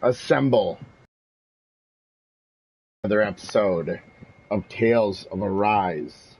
Assemble. Another episode of Tales of Arise.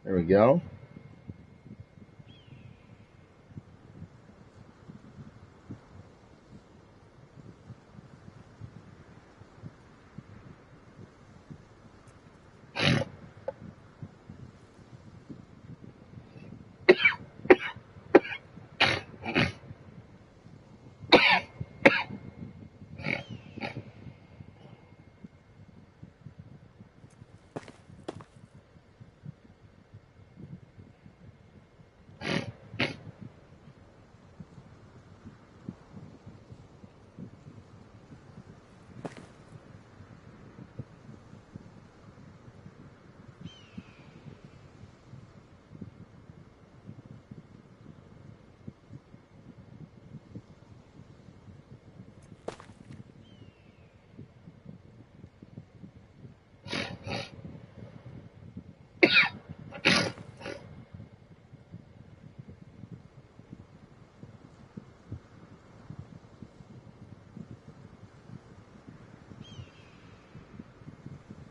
There we go.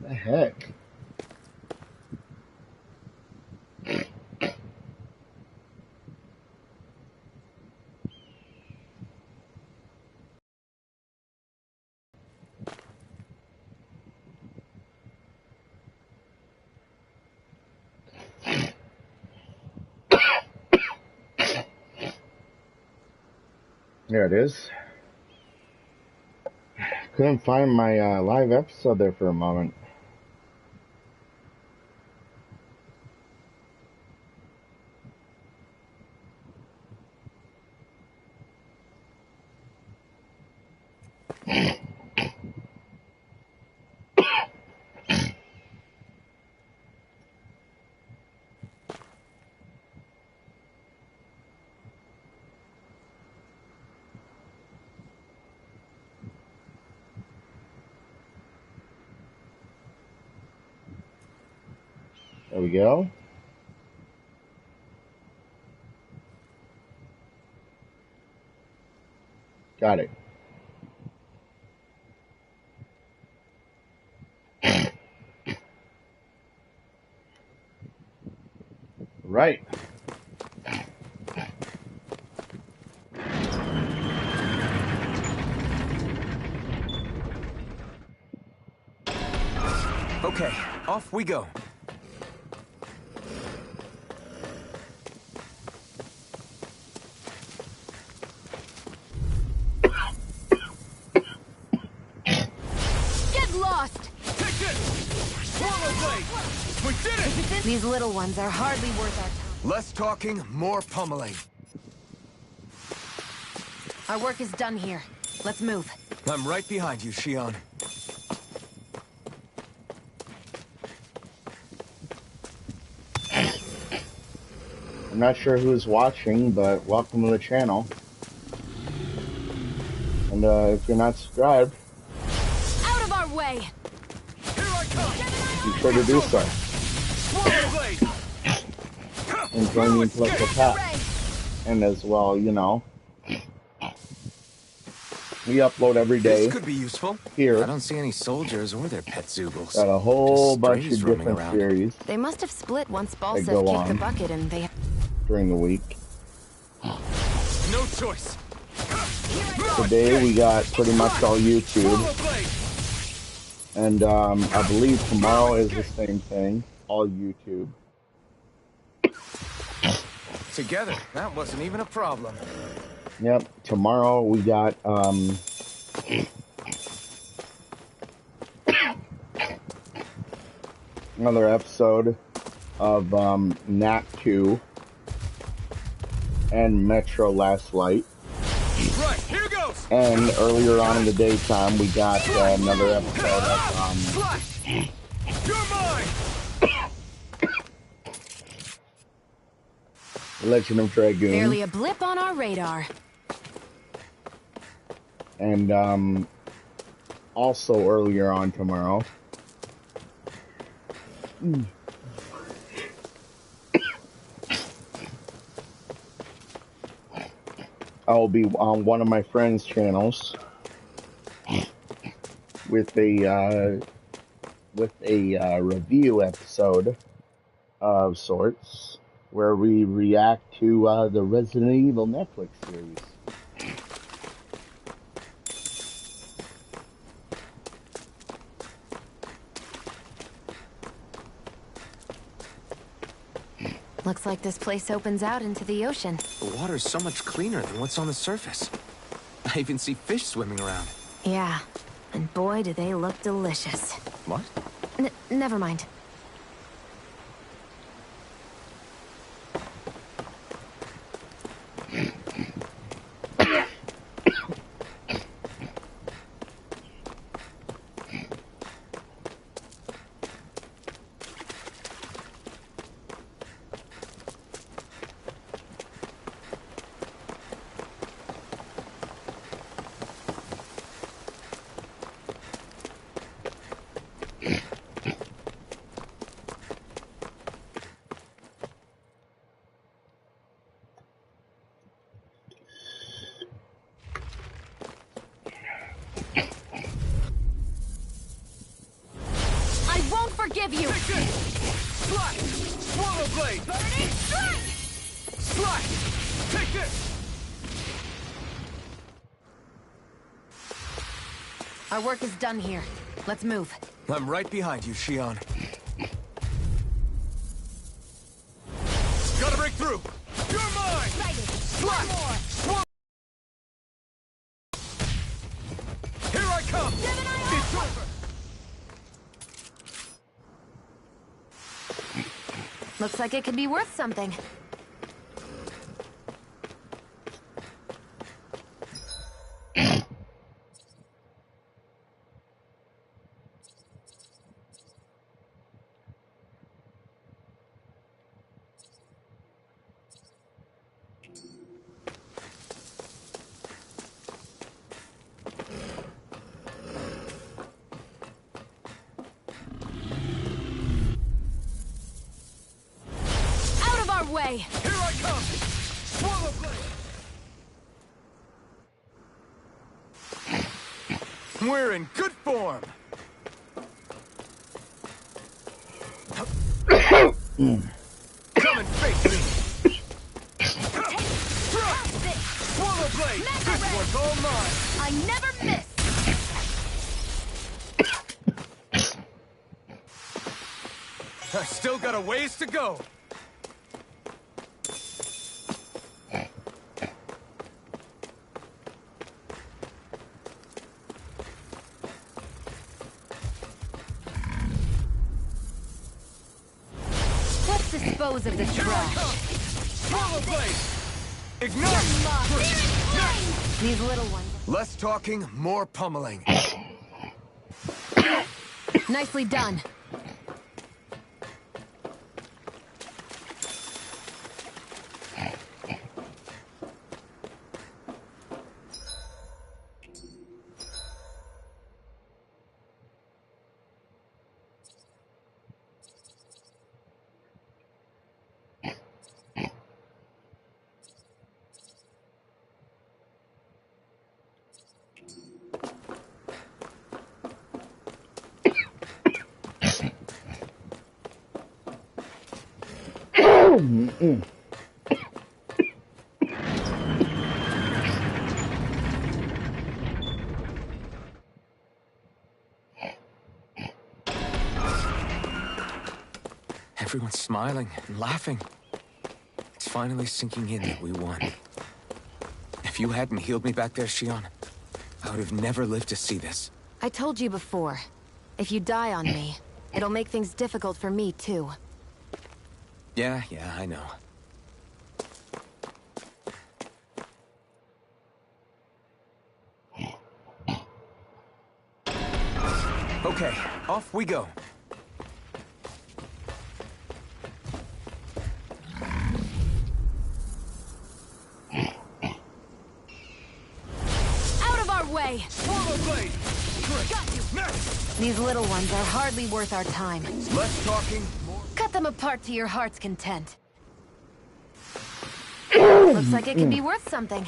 The heck? There it is. Couldn't find my live episode there for a moment. There we go. Got it. Right. Okay, off we go. These little ones are hardly worth our time. Less talking, more pummeling. Our work is done here. Let's move. I'm right behind you, Shion. I'm not sure who's watching, but welcome to the channel. And if you're not subscribed, out of our way! Here I come! Be sure to do so. And join the intellectual path. And as well, you know, We upload every This day could be useful. here. I don't see any soldiers or their pet Zoogles. Got a whole Just bunch strays of roaming different around. series They must have split once that Balsef go kicked the on bucket and they... during the week. No choice. Today we got pretty much all YouTube, and I believe tomorrow is the same thing, all YouTube. Together, that wasn't even a problem. Yep, tomorrow we got another episode of Nat 2 and Metro Last Light. Right, here goes. And earlier on in the daytime, we got another episode of You're mine. Legend of Dragoon. Barely a blip on our radar. And also earlier on tomorrow, I'll be on one of my friends' channels with a review episode of sorts, where we react to the Resident Evil Netflix series. Looks like this place opens out into the ocean. The water's so much cleaner than what's on the surface. I even see fish swimming around. Yeah, and boy do they look delicious. What? Never mind. Forgive you! Take this! Slash! Swallow blade! Burning strike! Slash! Take this! Our work is done here. Let's move. I'm right behind you, Shion. Gotta break through! You're mine! Slash! Swallow! Here I come! It's over! Looks like it could be worth something. Way. Here I come! Swallow blade! We're in good form! Come and face me! Swallow blade! This one's all mine! I never miss! I still got a ways to go! Dispose of the trash. Swallow blade! Ignite! These little ones. Less talking, more pummeling. Nicely done. Everyone's smiling and laughing. It's finally sinking in that we won. If you hadn't healed me back there, Shion, I would have never lived to see this. I told you before, if you die on me, it'll make things difficult for me, too. Yeah, I know. Okay, off we go. Out of our way! Blade! Got you! Next! These little ones are hardly worth our time. Less talking, more... Cut them apart to your heart's content. Looks like it could be worth something.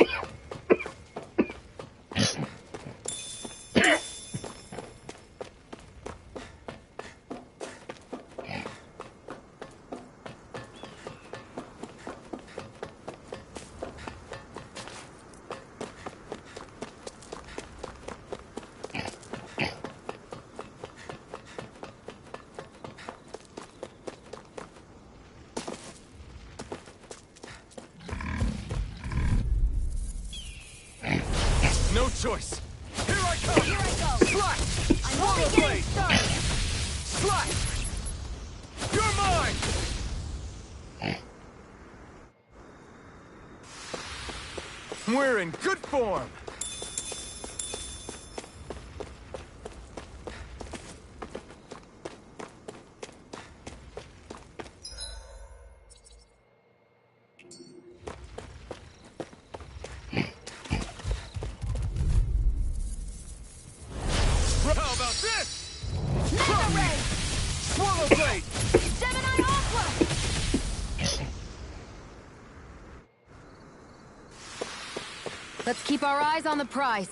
No choice. Here I come! Here I go! Slash! I'm only getting started! Slash! You're mine! We're in good form! How about this? Mega Ray! Swallow blade! Gemini Aqua! Let's keep our eyes on the prize.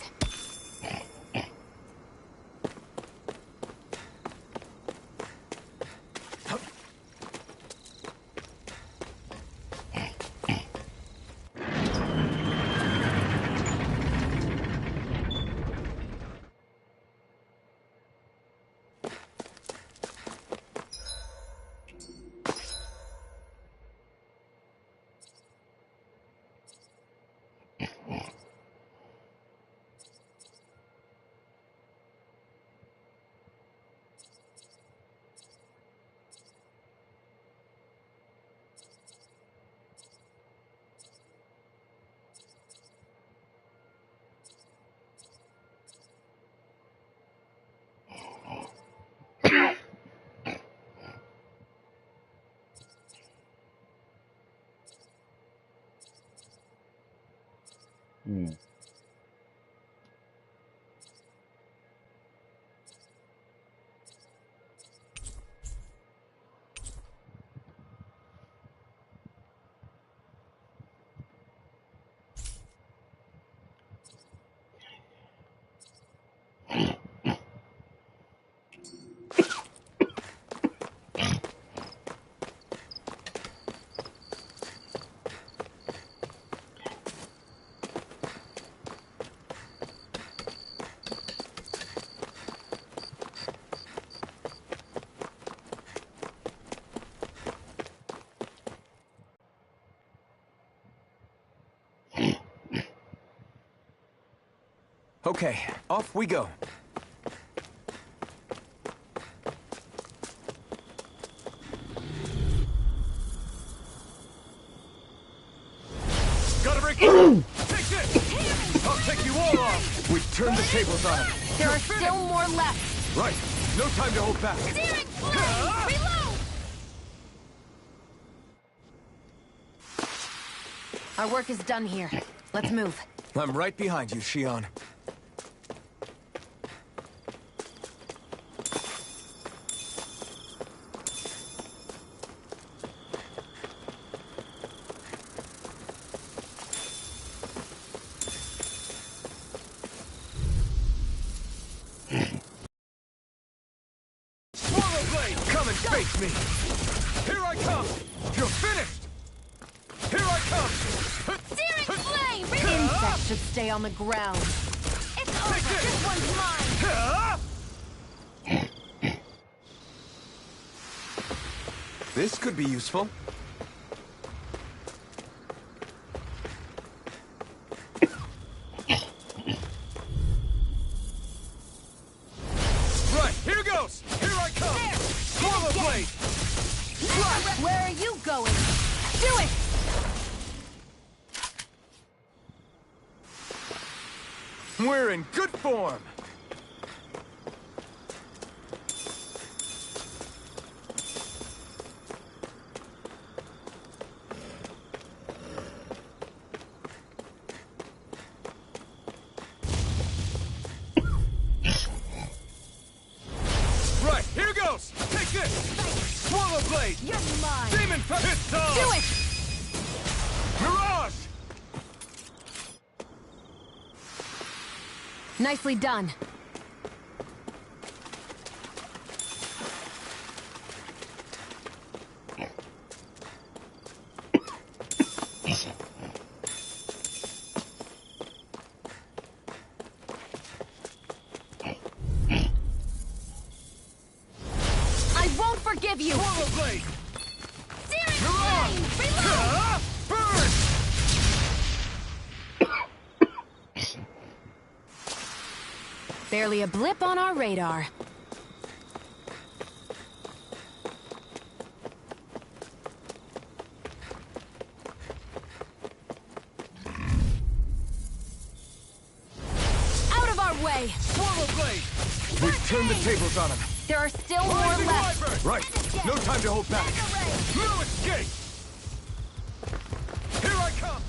Okay, off we go. Gotta break through! Take this! I'll take you all off! We've turned the tables on him. There are still more left. Right, no time to hold back. Steering blade! Reload! Our work is done here. Let's move. I'm right behind you, Shion. Swallow blade, come and face me! Here I come! You're finished! should stay on the ground. It's over! This one's mine! This could be useful. Right, here goes! Here I come! There! Swallow blade! Where are you going? Do it! We're in good form. Right, here goes! Take this! Swallow blade! You're mine! Demon pistol! Do it! Mirage! Nicely done. I won't forgive you! Swallow blade! Searing Mirage! flame! Reload! Burn! Barely a blip on our radar. Out of our way! Swallow blade! We've turned the tables on him. There are still more Blazing left. wyvern! Right. No time to hold back. No escape! Here I come!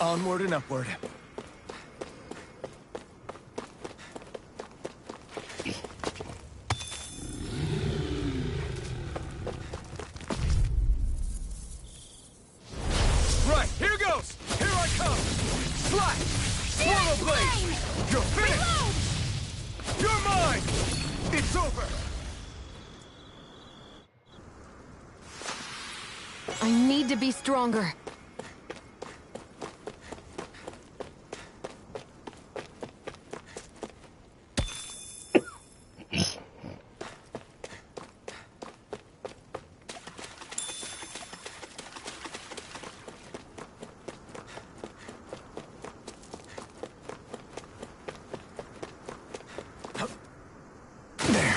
Onward and upward. Right, here goes! Here I come! Slash! Swallow blade! You're finished! You're mine! It's over! I need to be stronger. There.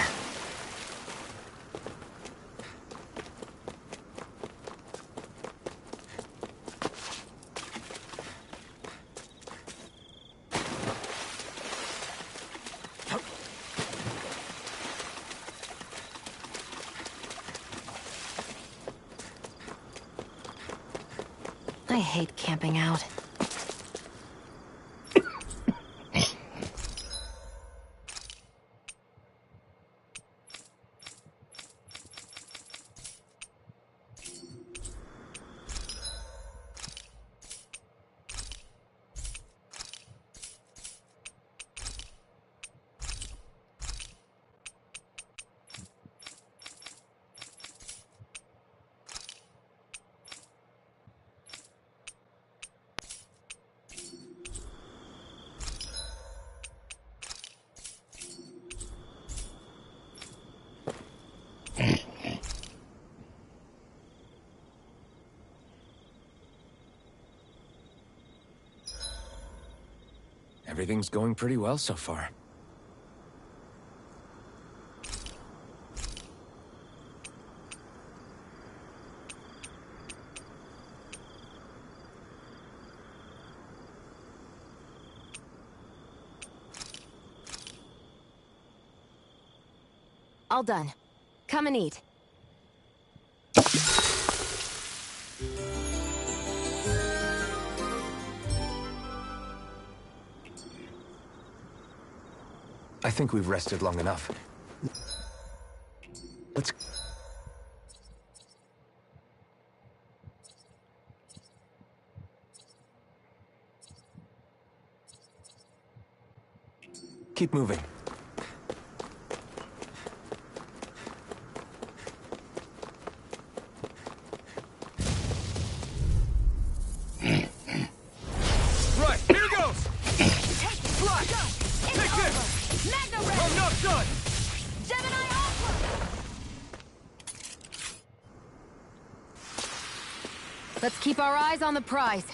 I hate camping out. Everything's going pretty well so far. All done. Come and eat. I think we've rested long enough. Let's... keep moving. Let's keep our eyes on the prize.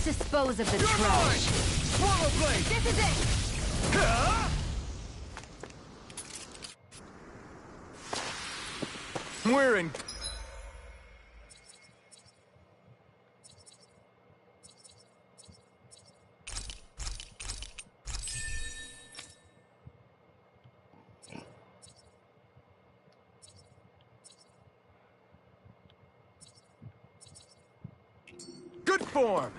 Dispose of the trash. Swallow blade! This is it! We're in... good form!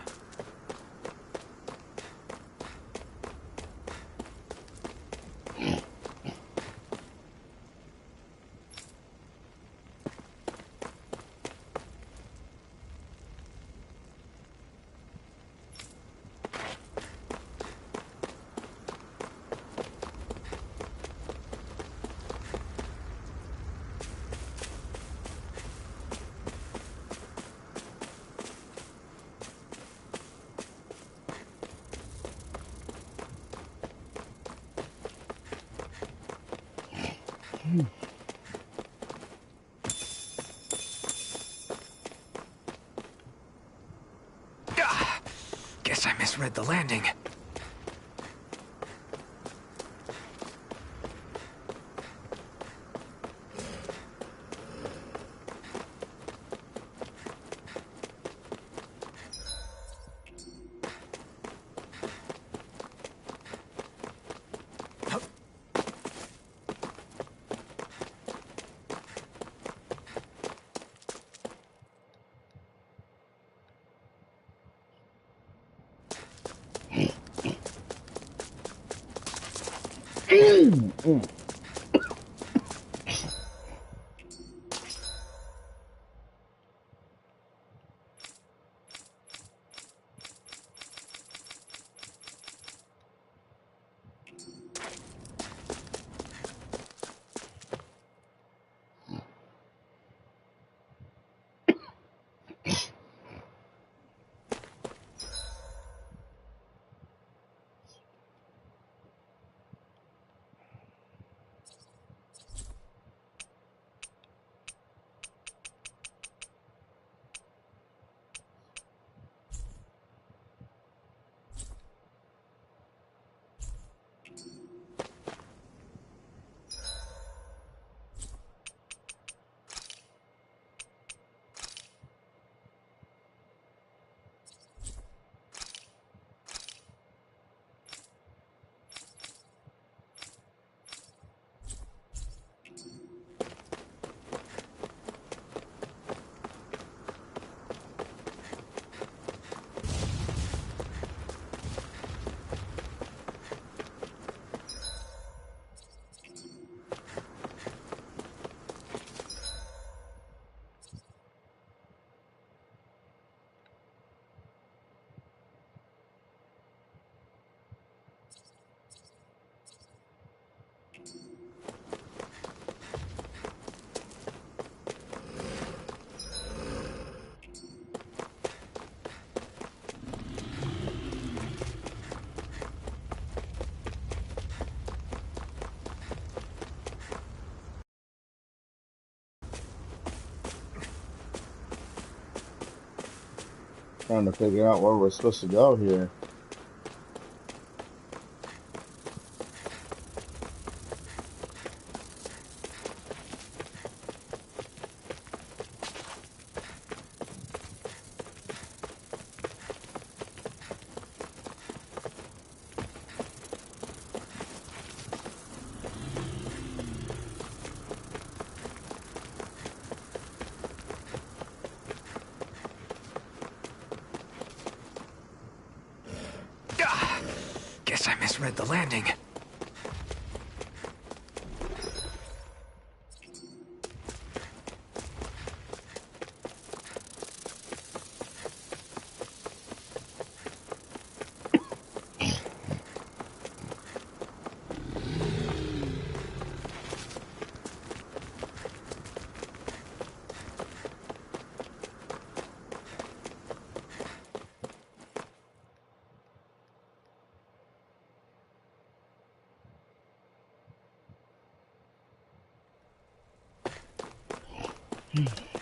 Guess I misread the landing. Trying to figure out where we're supposed to go here. Guess I misread the landing. Yes!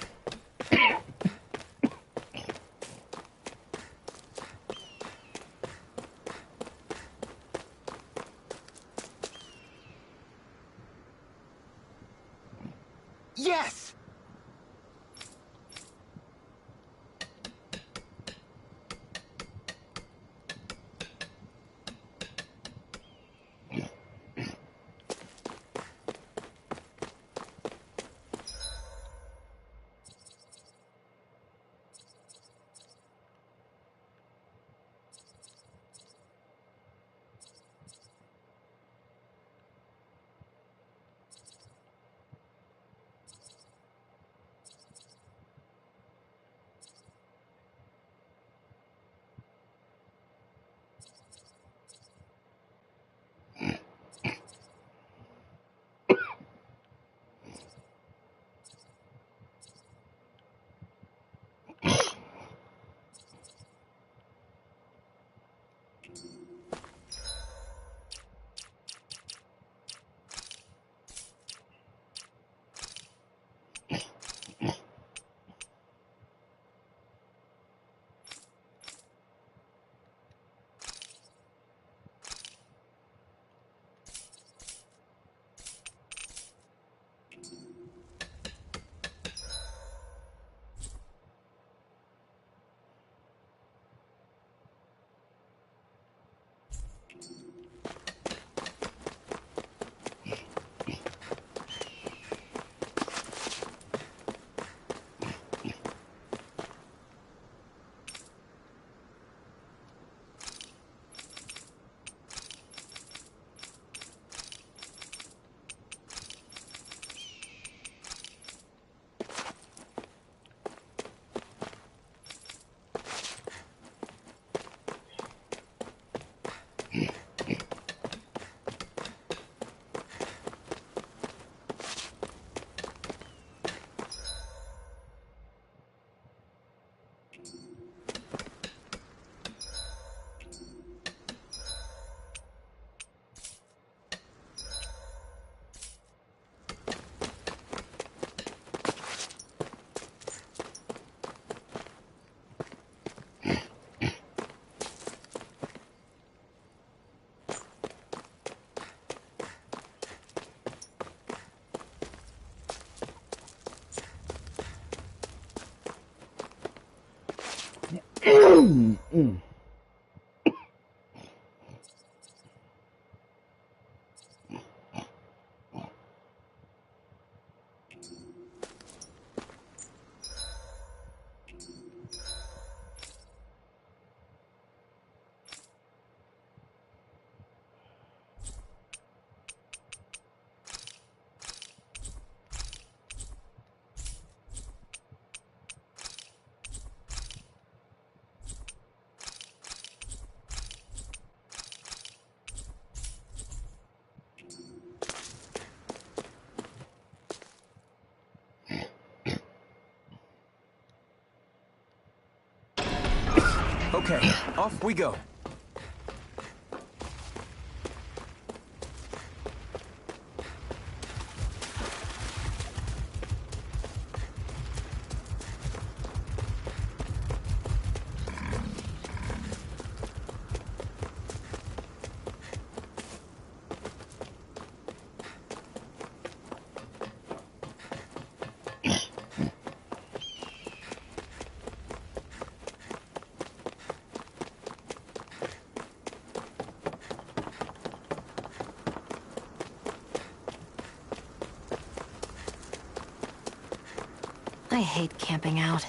Okay, off we go. I hate camping out.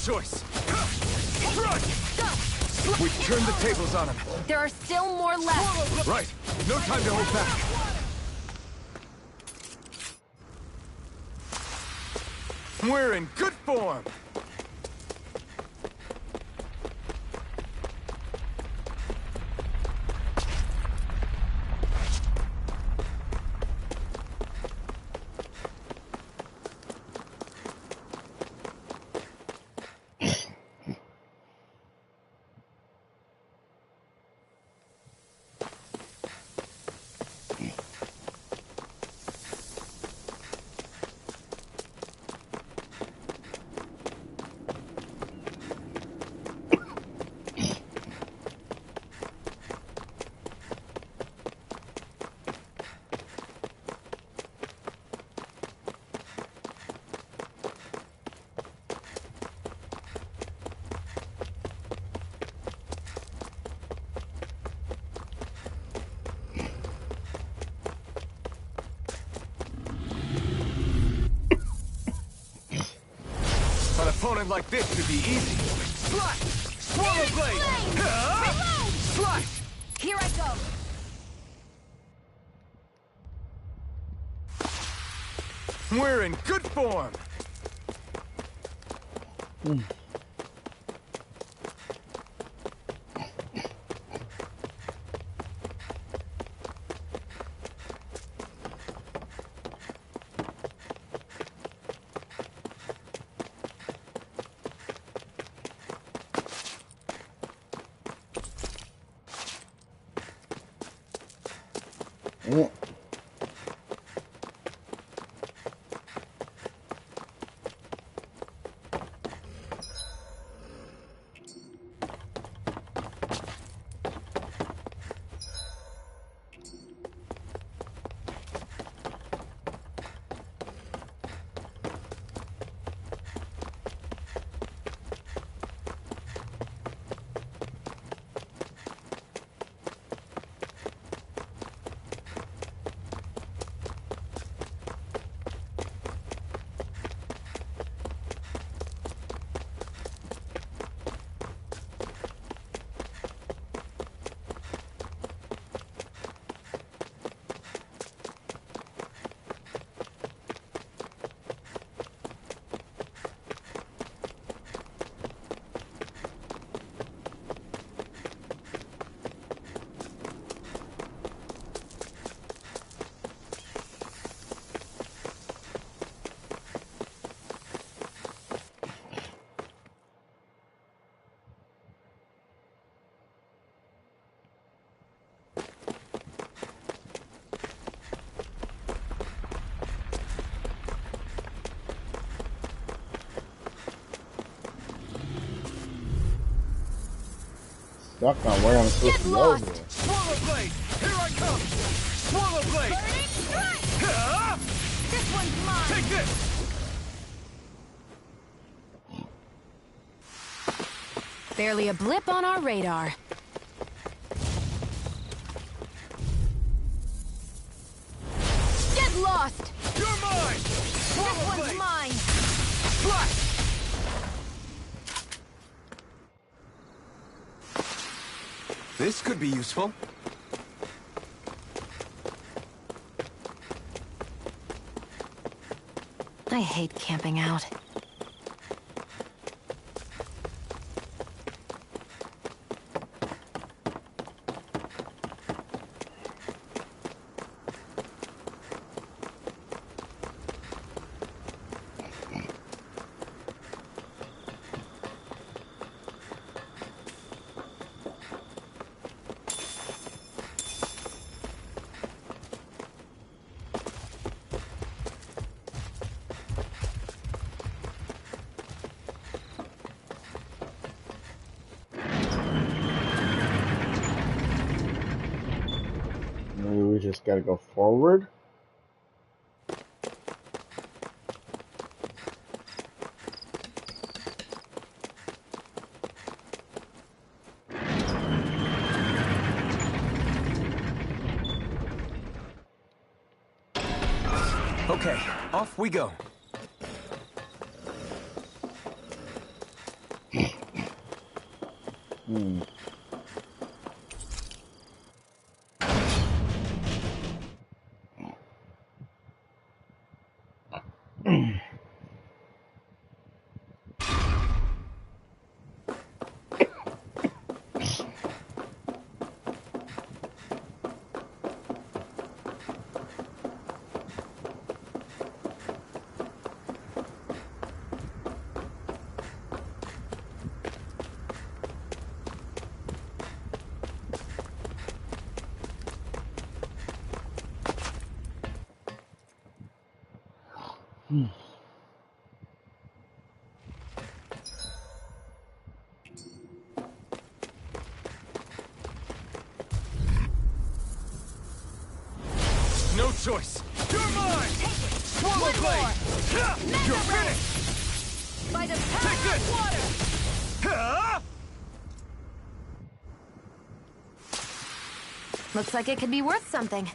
choice. Run! Go! We've turned the tables on him. There are still more left. Right. No time to hold back. We're in good form. An opponent like this should be easy. Slash! Swallow blade! Reload! Slash! Here I go. We're in good form. Yeah. Stuck on where I'm supposed Get to go lost! here. Swallow blade! Here I come! Swallow blade! Burning strike! Ah! This one's mine! Take this! Barely a blip on our radar. Get lost! You're mine! This Swallow one's blade! mine! Slash! This could be useful. I hate camping out. Maybe we just gotta go forward. Okay, off we go. Hmm. No choice. You're mine! Swallow blade! You're finished! By the Take power this! of water! Ha! Looks like it could be worth something.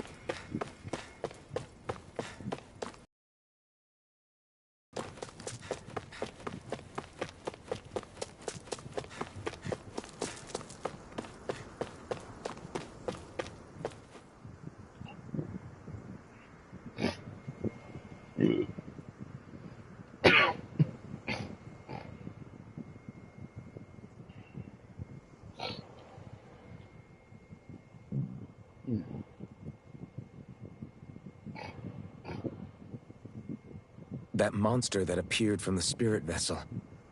That monster that appeared from the spirit vessel,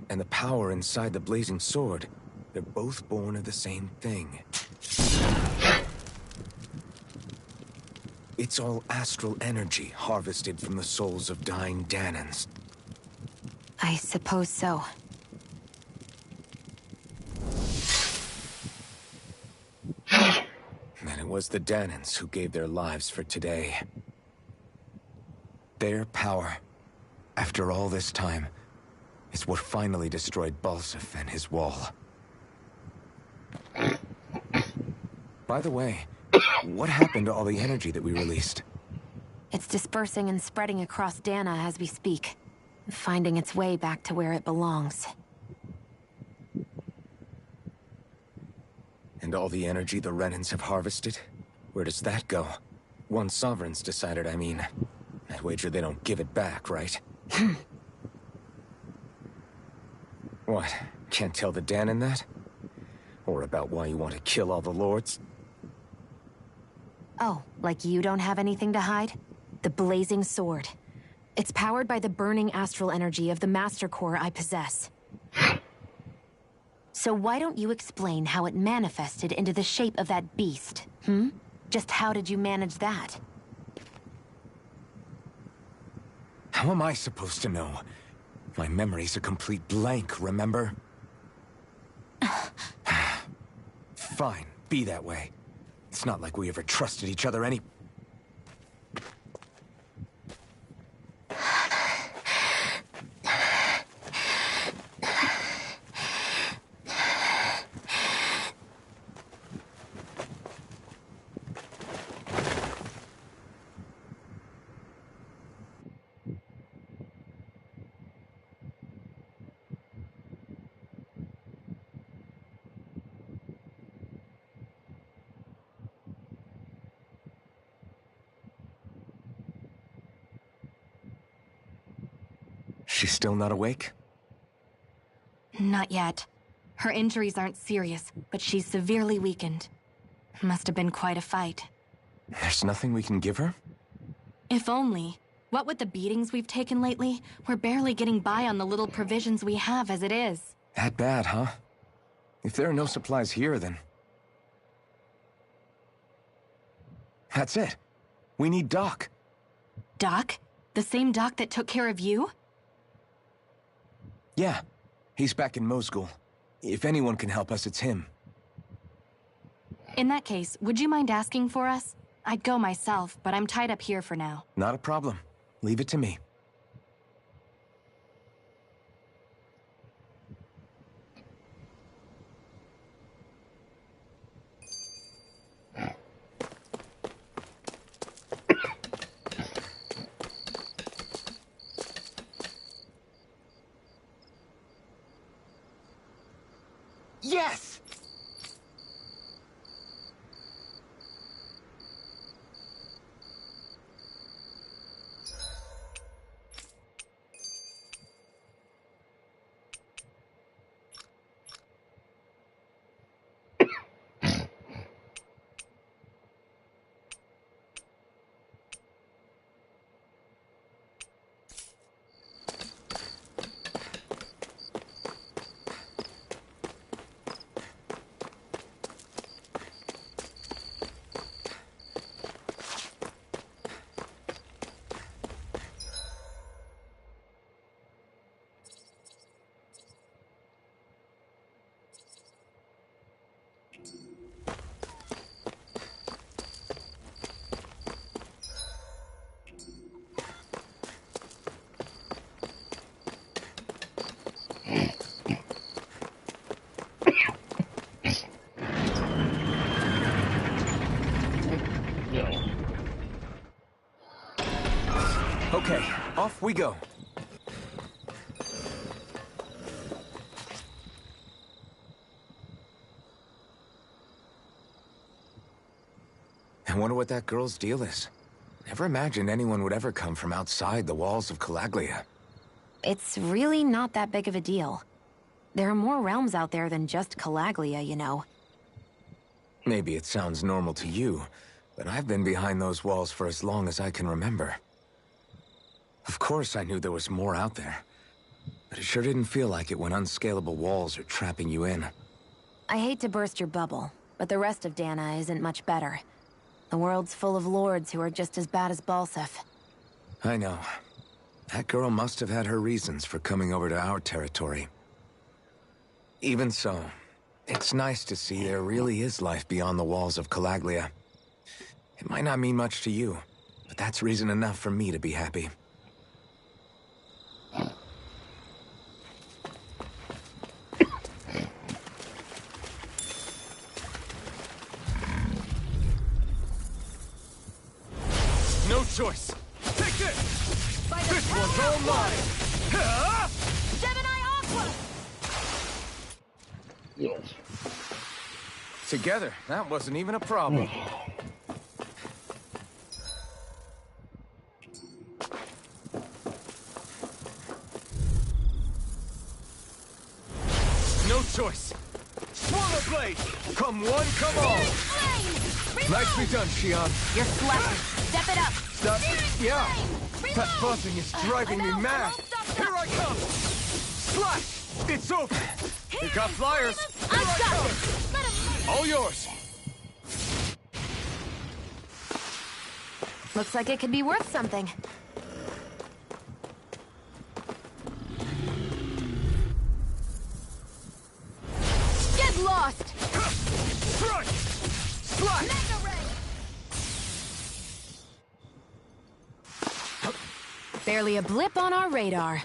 and the power inside the blazing sword, they're both born of the same thing. It's all astral energy harvested from the souls of dying Danans. I suppose so. And it was the Danans who gave their lives for today. Their power, after all this time, is what finally destroyed Balsif and his wall. By the way, what happened to all the energy that we released? It's dispersing and spreading across Dana as we speak, finding its way back to where it belongs. And all the energy the Renans have harvested? Where does that go? Once Sovereign's decided, I mean. I'd wager they don't give it back, right? What? Can't tell the Danan that? Or about why you want to kill all the lords? Oh, like you don't have anything to hide? The blazing sword. It's powered by the burning astral energy of the Master Core I possess. So why don't you explain how it manifested into the shape of that beast, hmm? Just how did you manage that? How am I supposed to know? My memory's a complete blank, remember? Fine, be that way. It's not like we ever trusted each other any... She's still not awake? Not yet. Her injuries aren't serious, but she's severely weakened. Must have been quite a fight. There's nothing we can give her? If only. What with the beatings we've taken lately, we're barely getting by on the little provisions we have as it is. That bad, huh? If there are no supplies here, then... That's it. We need Doc. Doc? The same Doc that took care of you? Yeah, he's back in Mosgul. If anyone can help us, it's him. In that case, would you mind asking for us? I'd go myself, but I'm tied up here for now. Not a problem. Leave it to me. Yes! Okay, off we go. I wonder what that girl's deal is. Never imagined anyone would ever come from outside the walls of Calaglia. It's really not that big of a deal. There are more realms out there than just Calaglia, you know. Maybe it sounds normal to you, but I've been behind those walls for as long as I can remember. Of course I knew there was more out there, but it sure didn't feel like it when unscalable walls are trapping you in. I hate to burst your bubble, but the rest of Dana isn't much better. The world's full of lords who are just as bad as Balsef. I know. That girl must have had her reasons for coming over to our territory. Even so, it's nice to see there really is life beyond the walls of Calaglia. It might not mean much to you, but that's reason enough for me to be happy. No choice. Take this! This one's all mine! Gemini Aqua! Yes. Together, that wasn't even a problem. No choice. Swallow blade! Come one, come all! Nicely done, Shion. You're slacking. Step it up. Stop. Yeah. That buzzing is driving me mad. Here I come! Slash! It's over! We got flyers! Here I've I got come! this. Let him... All yours! Looks like it could be worth something. Get lost! Strike! Slash! Barely a blip on our radar.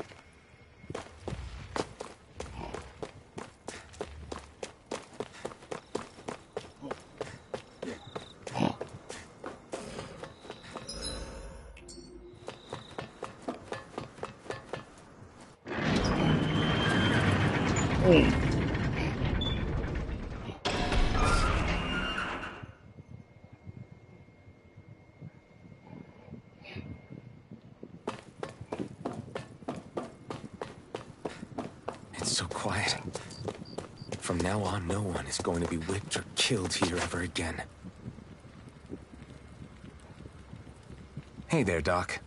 It's so quiet. From now on, no one is going to be whipped or killed here ever again. Hey there, Doc.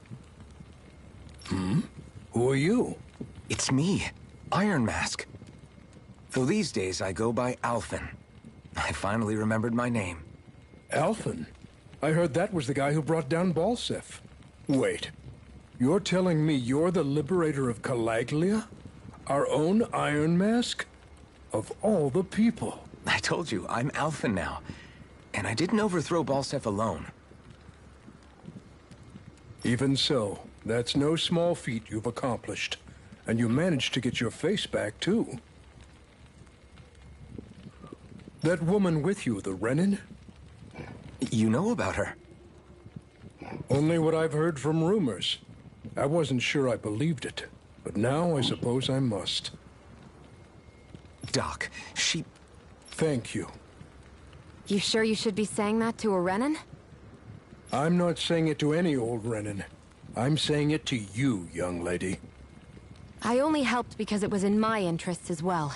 Who are you? It's me, Iron Mask. Though these days I go by Alphen. I finally remembered my name. Alphen? I heard that was the guy who brought down Balsef. Wait, you're telling me you're the liberator of Calaglia? Our own Iron Mask? Of all the people. I told you, I'm Alphen now. And I didn't overthrow Balsef alone. Even so, that's no small feat you've accomplished. And you managed to get your face back, too. That woman with you, the Renin? You know about her? Only what I've heard from rumors. I wasn't sure I believed it, but now I suppose I must. Doc, she... Thank you. You sure you should be saying that to a Renin? I'm not saying it to any old Renin. I'm saying it to you, young lady. I only helped because it was in my interests as well.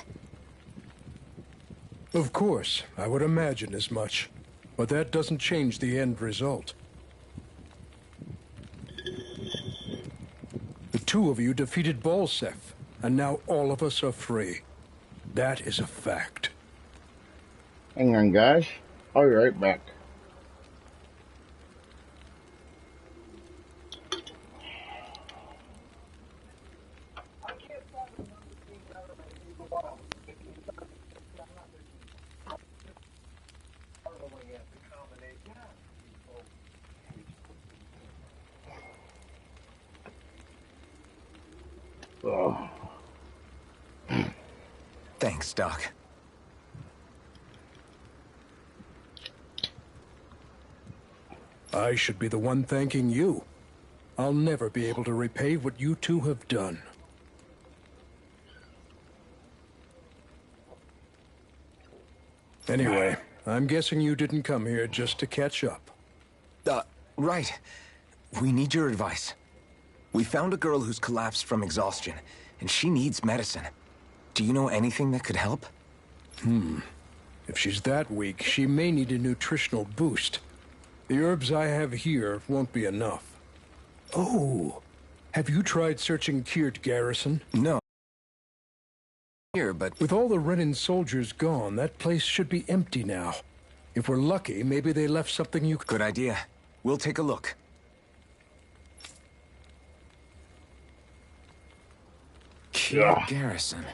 Of course, I would imagine as much. But that doesn't change the end result. The two of you defeated Balsef, and now all of us are free. That is a fact. Hang on, guys. I'll be right back. Oh. Thanks, Doc. I should be the one thanking you. I'll never be able to repay what you two have done. Anyway, I'm guessing you didn't come here just to catch up. Right. We need your advice. We found a girl who's collapsed from exhaustion, and she needs medicine. Do you know anything that could help? If she's that weak, she may need a nutritional boost. The herbs I have here won't be enough. Oh, have you tried searching Kirt Garrison? No. Here, but... With all the Renan soldiers gone, that place should be empty now. If we're lucky, maybe they left something you could... Good idea. We'll take a look. Kirt Garrison.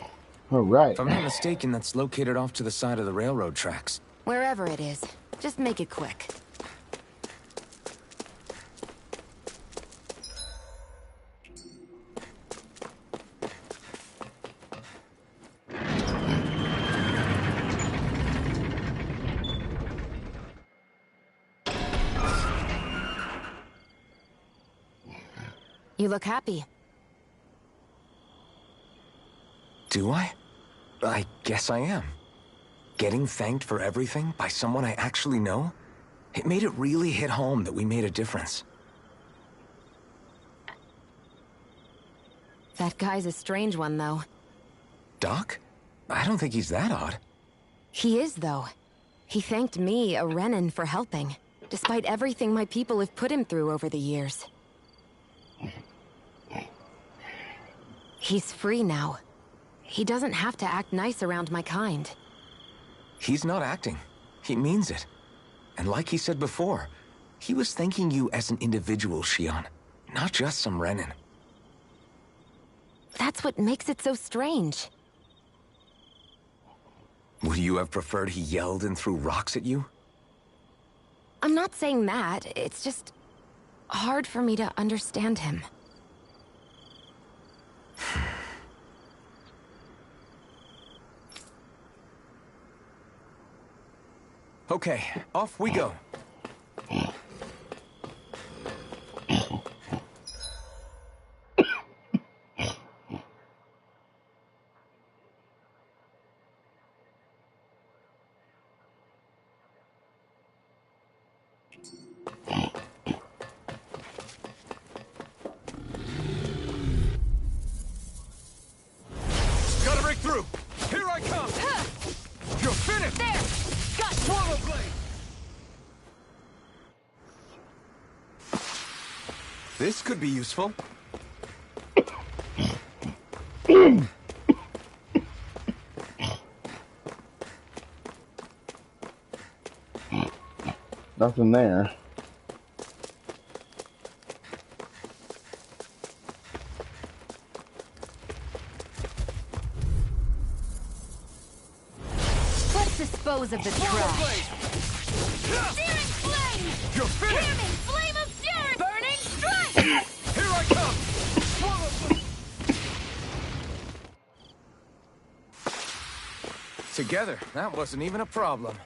All right. If I'm not mistaken, that's located off to the side of the railroad tracks. Wherever it is, just make it quick. You look happy. Do I? I guess I am. Getting thanked for everything by someone I actually know? It made it really hit home that we made a difference. That guy's a strange one, though. Doc? I don't think he's that odd. He is, though. He thanked me, a Renan, for helping, despite everything my people have put him through over the years. He's free now. He doesn't have to act nice around my kind. He's not acting. He means it. And like he said before, he was thanking you as an individual, Shion, not just some Renan. That's what makes it so strange. Would you have preferred he yelled and threw rocks at you? I'm not saying that. It's just hard for me to understand him. Okay, off we go. Gotta break through! Here I come! You're finished! There! Got you! Swallow blade! This could be useful. Nothing there. Let's dispose of the Swallow trash. blade! Searing flame! You're finished! Burning flame of fury! Burning strike! Here I come! Swallow blade! Together, that wasn't even a problem.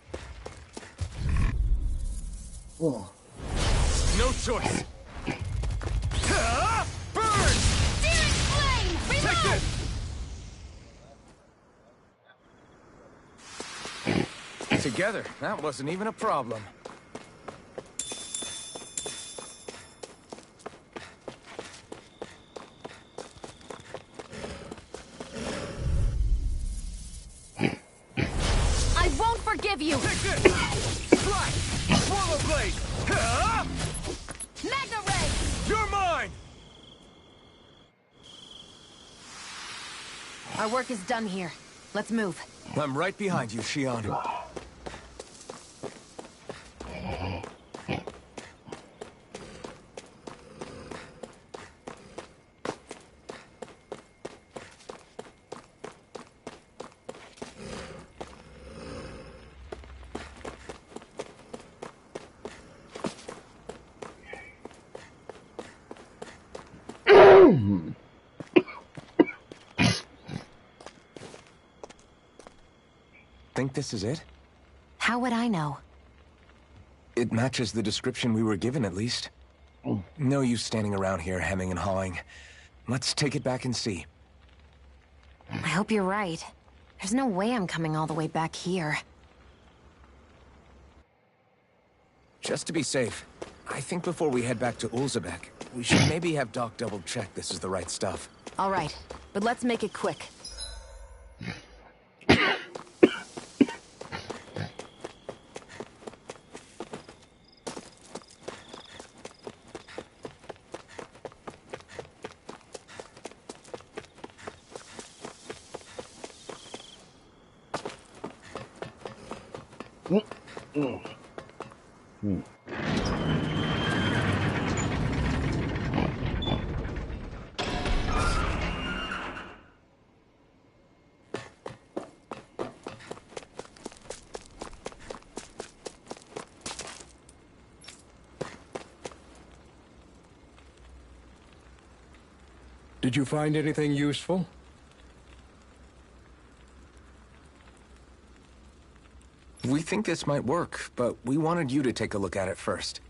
Oh. No choice! Burn! Searing flame! Take Reload! this! Together, that wasn't even a problem. I won't forgive you! Take this! Slash! Swallow blade! Magna Ray! You're mine! Our work is done here. Let's move. I'm right behind you, Shion. Think this is it? How would I know? It matches the description we were given, at least. No use standing around here hemming and hawing. Let's take it back and see. I hope you're right. There's no way I'm coming all the way back here. Just to be safe, I think before we head back to Ulzebek, we should maybe have Doc double-check this is the right stuff. All right, but let's make it quick. Did you find anything useful? We think this might work, but we wanted you to take a look at it first.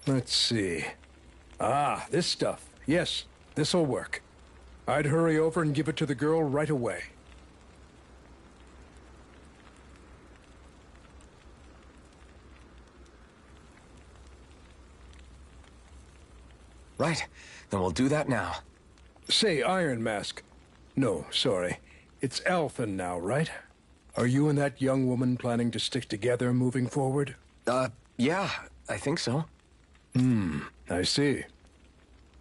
Let's see. Ah, this stuff. Yes, this'll work. I'd hurry over and give it to the girl right away. Right, then we'll do that now. Say, Iron Mask. No, sorry. It's Alphen now, right? Are you and that young woman planning to stick together moving forward? Yeah, I think so. I see.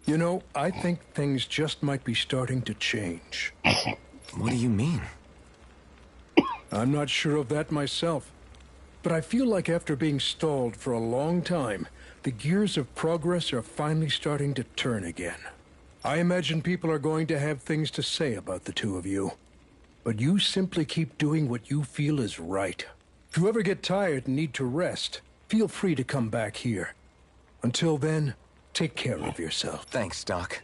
You know, I think things just might be starting to change. What do you mean? I'm not sure of that myself. But I feel like after being stalled for a long time, the gears of progress are finally starting to turn again. I imagine people are going to have things to say about the two of you. But you simply keep doing what you feel is right. If you ever get tired and need to rest, feel free to come back here. Until then, take care of yourself. Thanks, Doc.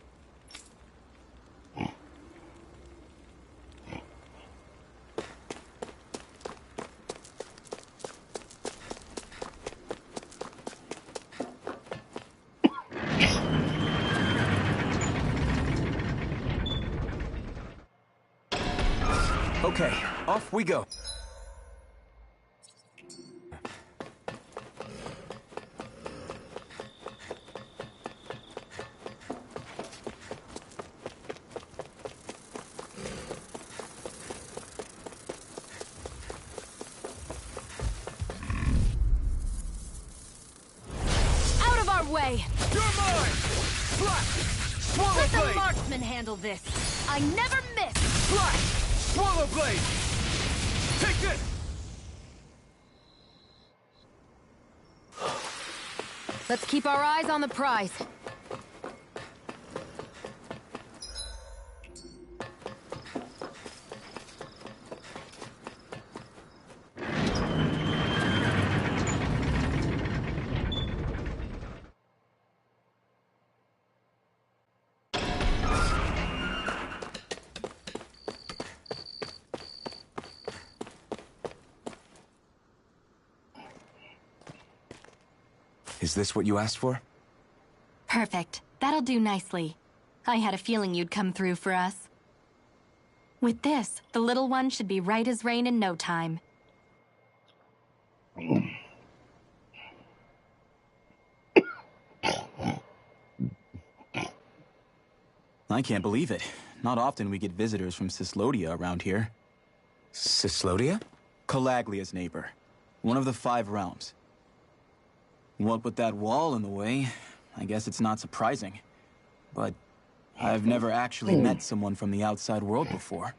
Okay, off we go. Out of our way! You're mine! Flash! Swallow Let the blade! marksman handle this! I never miss! Flash! Swallow blade! Take this! Let's keep our eyes on the prize. Is this what you asked for? Perfect. That'll do nicely. I had a feeling you'd come through for us. With this, the little one should be right as rain in no time. I can't believe it. Not often we get visitors from Cislodia around here. Cislodia? Calaglia's neighbor. One of the 5 realms. What with that wall in the way, I guess it's not surprising. But I've never actually met someone from the outside world before.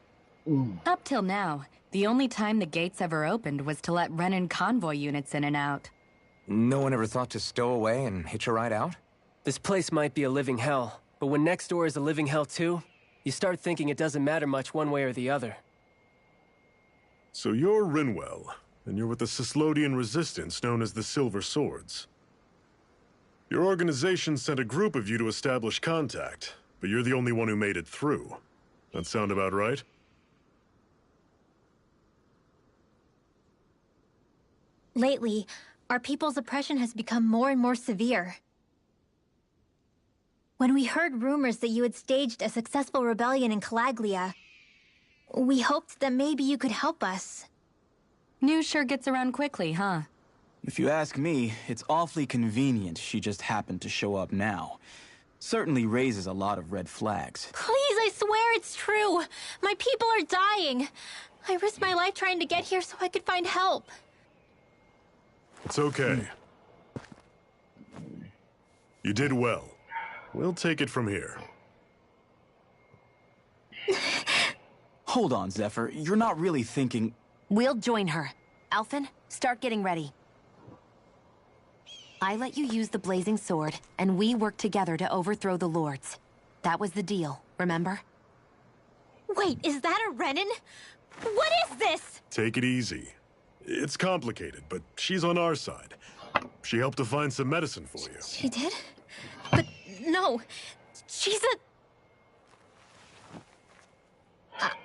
Up till now, the only time the gates ever opened was to let Renan convoy units in and out. No one ever thought to stow away and hitch a ride out? This place might be a living hell, but when next door is a living hell too, you start thinking it doesn't matter much one way or the other. So you're Rinwell, and you're with the Cislodian resistance known as the Silver Swords. Your organization sent a group of you to establish contact, but you're the only one who made it through. That sound about right? Lately, our people's oppression has become more and more severe. When we heard rumors that you had staged a successful rebellion in Calaglia, we hoped that maybe you could help us. News sure gets around quickly, huh? If you ask me, it's awfully convenient she just happened to show up now. Certainly raises a lot of red flags. Please, I swear it's true. My people are dying. I risked my life trying to get here so I could find help. It's okay. You did well. We'll take it from here. Hold on, Zephyr. You're not really thinking... We'll join her. Alphen, start getting ready. I let you use the blazing sword, and we worked together to overthrow the lords. That was the deal, remember? Wait, is that a Renin? What is this? Take it easy. It's complicated, but she's on our side. She helped to find some medicine for you. She did? But no, she's a...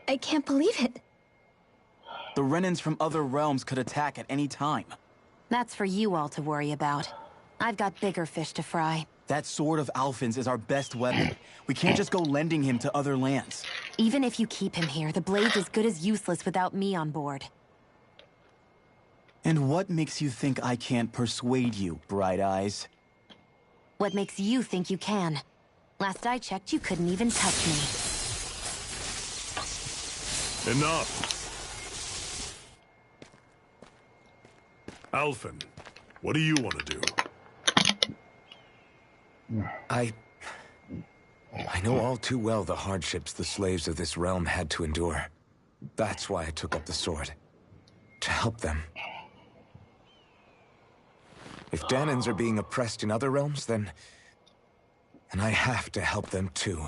I can't believe it. The Renins from other realms could attack at any time. That's for you all to worry about. I've got bigger fish to fry. That sword of Alphen's is our best weapon. We can't just go lending him to other lands. Even if you keep him here, the blade's as good as useless without me on board. And what makes you think I can't persuade you, Bright Eyes? What makes you think you can? Last I checked, you couldn't even touch me. Enough! Alphen, what do you want to do? I know all too well the hardships the slaves of this realm had to endure. That's why I took up the sword. To help them. If Danans are being oppressed in other realms, then I have to help them too.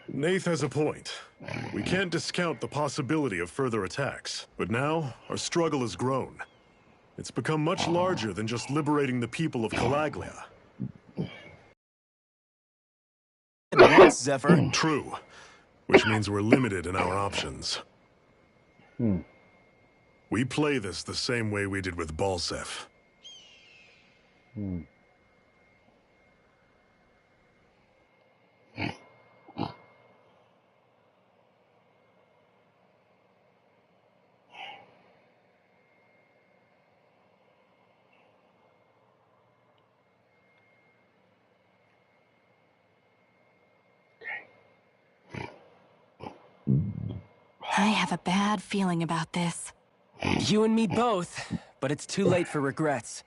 Nath has a point. We can't discount the possibility of further attacks, but now our struggle has grown. It's become much larger than just liberating the people of Calaglia. Once, Zephyr. True, which means we're limited in our options. We play this the same way we did with Balsef. I have a bad feeling about this. You and me both, but it's too late for regrets.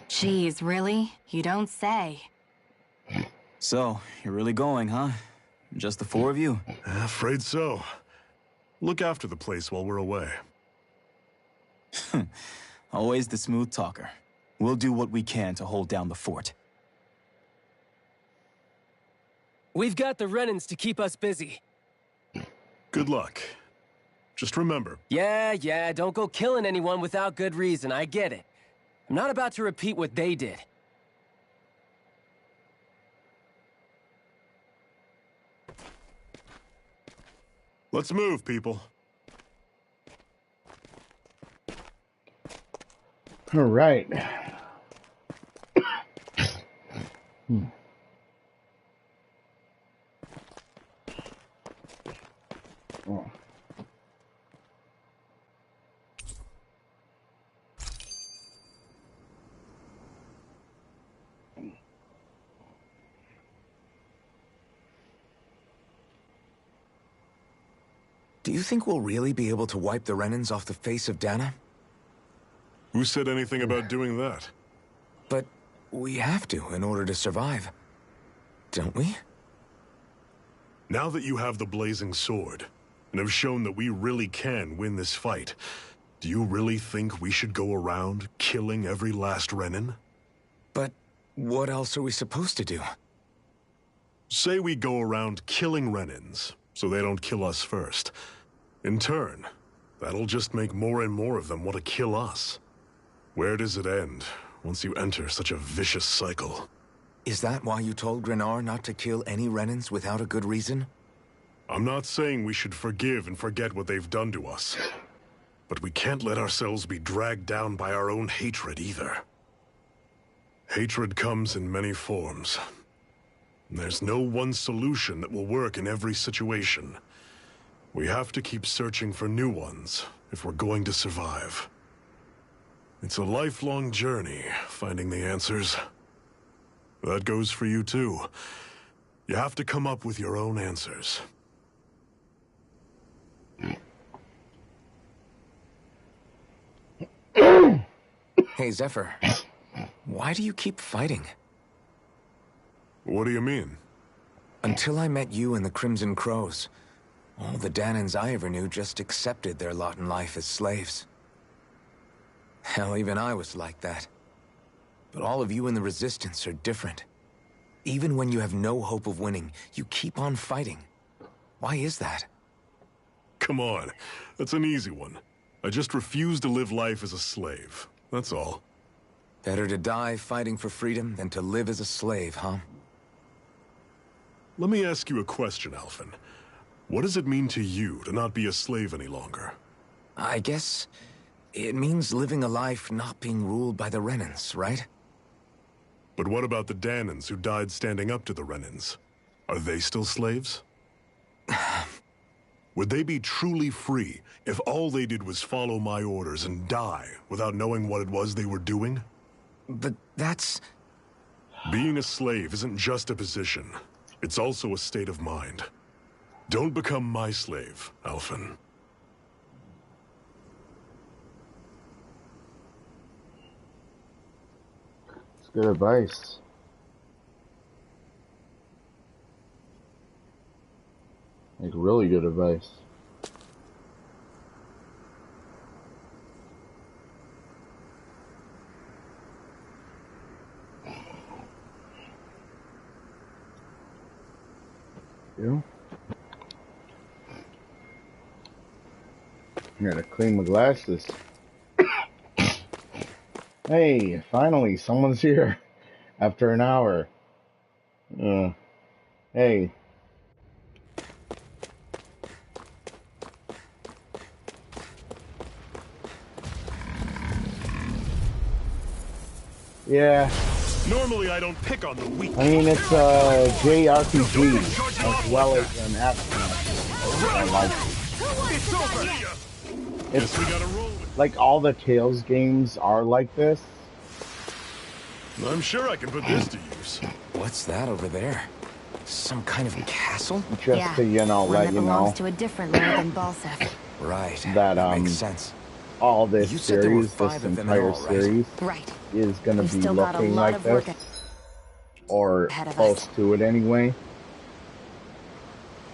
Geez, really? You don't say. So, you're really going, huh? Just the four of you? Afraid so. Look after the place while we're away. Always the smooth talker. We'll do what we can to hold down the fort. We've got the Renins to keep us busy. Good luck. Just remember. Yeah, don't go killing anyone without good reason, I get it. I'm not about to repeat what they did. Let's move, people. All right. Oh. Do you think we'll really be able to wipe the Renins off the face of Dana? Who said anything about doing that? But we have to in order to survive. Don't we? Now that you have the blazing sword, and have shown that we really can win this fight, do you really think we should go around killing every last Renin? But what else are we supposed to do? Say we go around killing Renins, so they don't kill us first. In turn, that'll just make more and more of them want to kill us. Where does it end, once you enter such a vicious cycle? Is that why you told Grenar not to kill any Renans without a good reason? I'm not saying we should forgive and forget what they've done to us. But we can't let ourselves be dragged down by our own hatred either. Hatred comes in many forms. There's no one solution that will work in every situation. We have to keep searching for new ones if we're going to survive. It's a lifelong journey, finding the answers. That goes for you too. You have to come up with your own answers. Hey, Zephyr. Why do you keep fighting? What do you mean? Until I met you and the Crimson Crows, all the Danans I ever knew just accepted their lot in life as slaves. Hell, even I was like that. But all of you in the Resistance are different. Even when you have no hope of winning, you keep on fighting. Why is that? Come on, that's an easy one. I just refuse to live life as a slave, that's all. Better to die fighting for freedom than to live as a slave, huh? Let me ask you a question, Alphen. What does it mean to you to not be a slave any longer? I guess it means living a life not being ruled by the Renans, right? But what about the Danans who died standing up to the Renans? Are they still slaves? Would they be truly free if all they did was follow my orders and die without knowing what it was they were doing? But that's... Being a slave isn't just a position. It's also a state of mind. Don't become my slave, Alphen. It's good advice. Like, really good advice. Yeah. I gotta clean my glasses. Hey, finally, someone's here. After an hour. Hey. Yeah. Normally I don't pick on the weak. I mean, it's a JRPG as well as an action. I like it. It's like all the Tales games are like this. I'm sure I can put this to use. What's that over there? Some kind of castle? Just to, you know, let you know. To a different lord than Balsef. Right. That makes sense. All this series, this entire series, right, is going to be looking like this, or close to it anyway.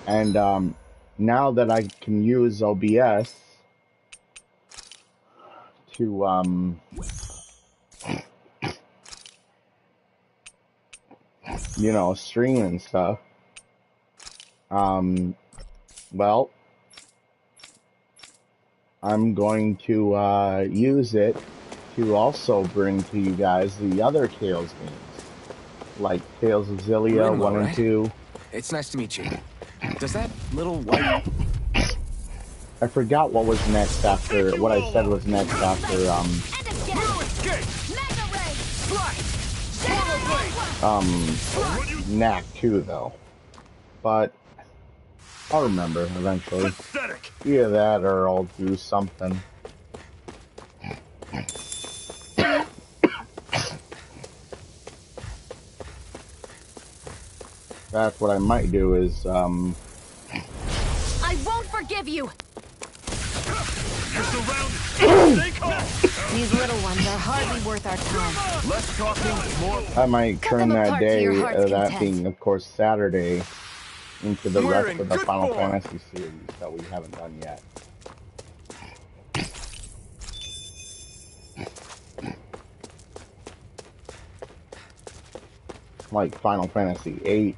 And now that I can use OBS to you know, stream and stuff, well, I'm going to use it to also bring to you guys the other Tales games, like Tales of Xillia 1 and 2. It's nice to meet you. Does that little white... I forgot what was next after, what I said was next after, Knack 2 though. But I'll remember eventually. Either that or I'll do something. That's what I might do is, I won't forgive you! You're surrounded! Stay calm! These little ones are hardly worth our time. Less talking, more... I might turn that day, that being, of course, Saturday, into the rest of the Final Fantasy series that we haven't done yet. Like Final Fantasy VIII,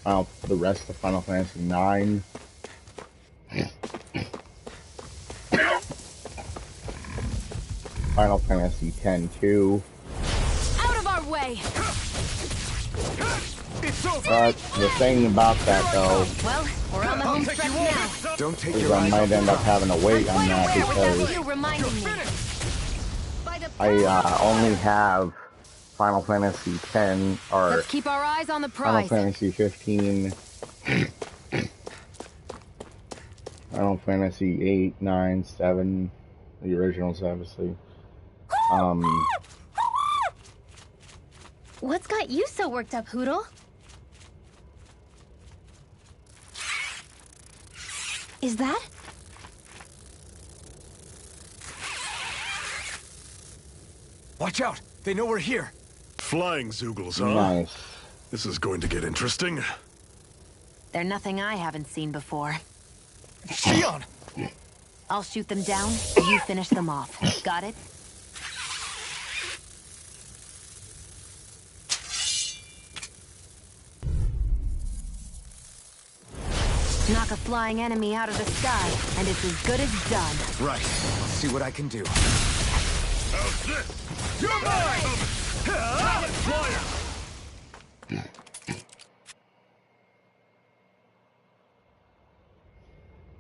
the rest of Final Fantasy IX. Final Fantasy X-2. Out of our way! But the thing about that, though, Well, we're on the home stretch now. Don't take is your I eyes might off end the up having to wait on that because You reminding me. I only have Final Fantasy X or Let's keep our eyes on the Final prize. Fantasy 15, Final Fantasy 8, 9, 7, the originals, obviously. What's got you so worked up, Hoodle? Is that? Watch out! They know we're here. Flying Zoogles, huh? Nice. This is going to get interesting. They're nothing I haven't seen before. Shion! I'll shoot them down, you finish them off. Got it? Knock a flying enemy out of the sky, and it's as good as done. Right. I'll see what I can do. How's this? You're mine! Flyer!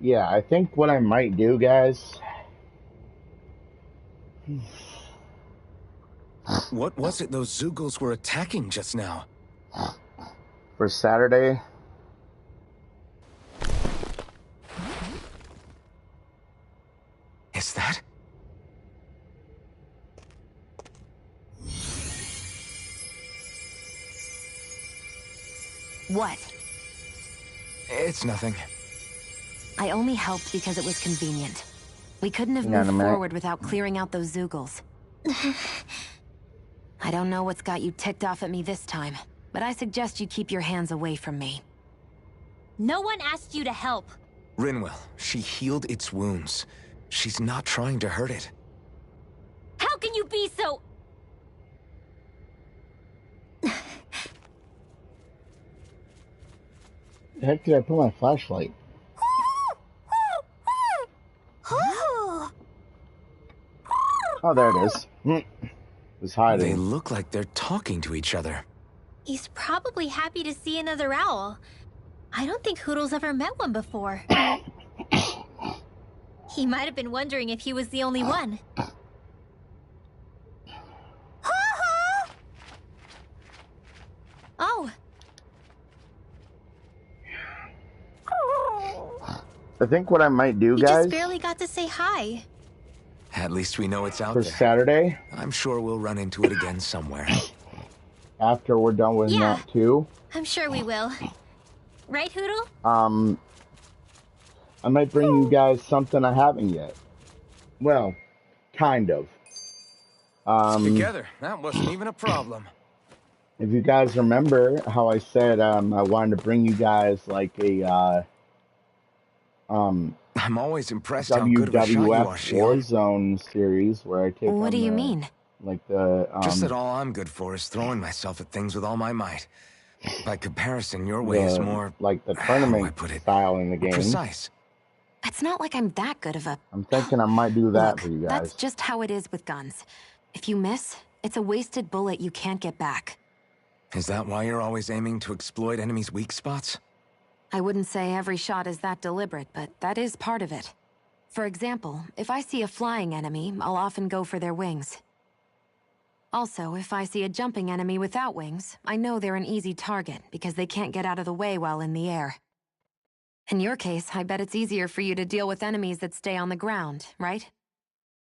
Yeah, I think what I might do, guys. What was it those Zoogles were attacking just now? For Saturday, Is that? What? It's nothing. I only helped because it was convenient. We couldn't have Hang on a moved minute. forward without clearing out those Zoogles. I don't know what's got you ticked off at me this time, but I suggest you keep your hands away from me. No one asked you to help. Rinwell, she healed its wounds. She's not trying to hurt it. How can you be so... the heck did I put my flashlight? Oh, there it is. It was They hiding. look like they're talking to each other. He's probably happy to see another owl. I don't think Hoodle's ever met one before. He might have been wondering if he was the only one. Oh. I think what I might do, He guys, just barely got to say hi. At least we know it's out for there. Saturday, I'm sure we'll run into it again somewhere. after we're done with Yeah. Nat 2, I'm sure we will. Right, Hoodle? I might bring you guys something I haven't yet. Well, kind of. Together, that wasn't even a problem. If you guys remember how I said I wanted to bring you guys like a I'm always impressed how good of a shot you are, WWF Shion. Warzone series where I take What on do you the- mean? like the Just that all I'm good for is throwing myself at things with all my might. By comparison, your way is more... like the how do I tournament put it? style in the game. Precise. It's not like I'm that good of a... I'm thinking I might do that Look, for you that's guys. just how it is with guns. If you miss, it's a wasted bullet you can't get back. Is that why you're always aiming to exploit enemies' weak spots? I wouldn't say every shot is that deliberate, but that is part of it. For example, if I see a flying enemy, I'll often go for their wings. Also, if I see a jumping enemy without wings, I know they're an easy target because they can't get out of the way while in the air. In your case, I bet it's easier for you to deal with enemies that stay on the ground, right?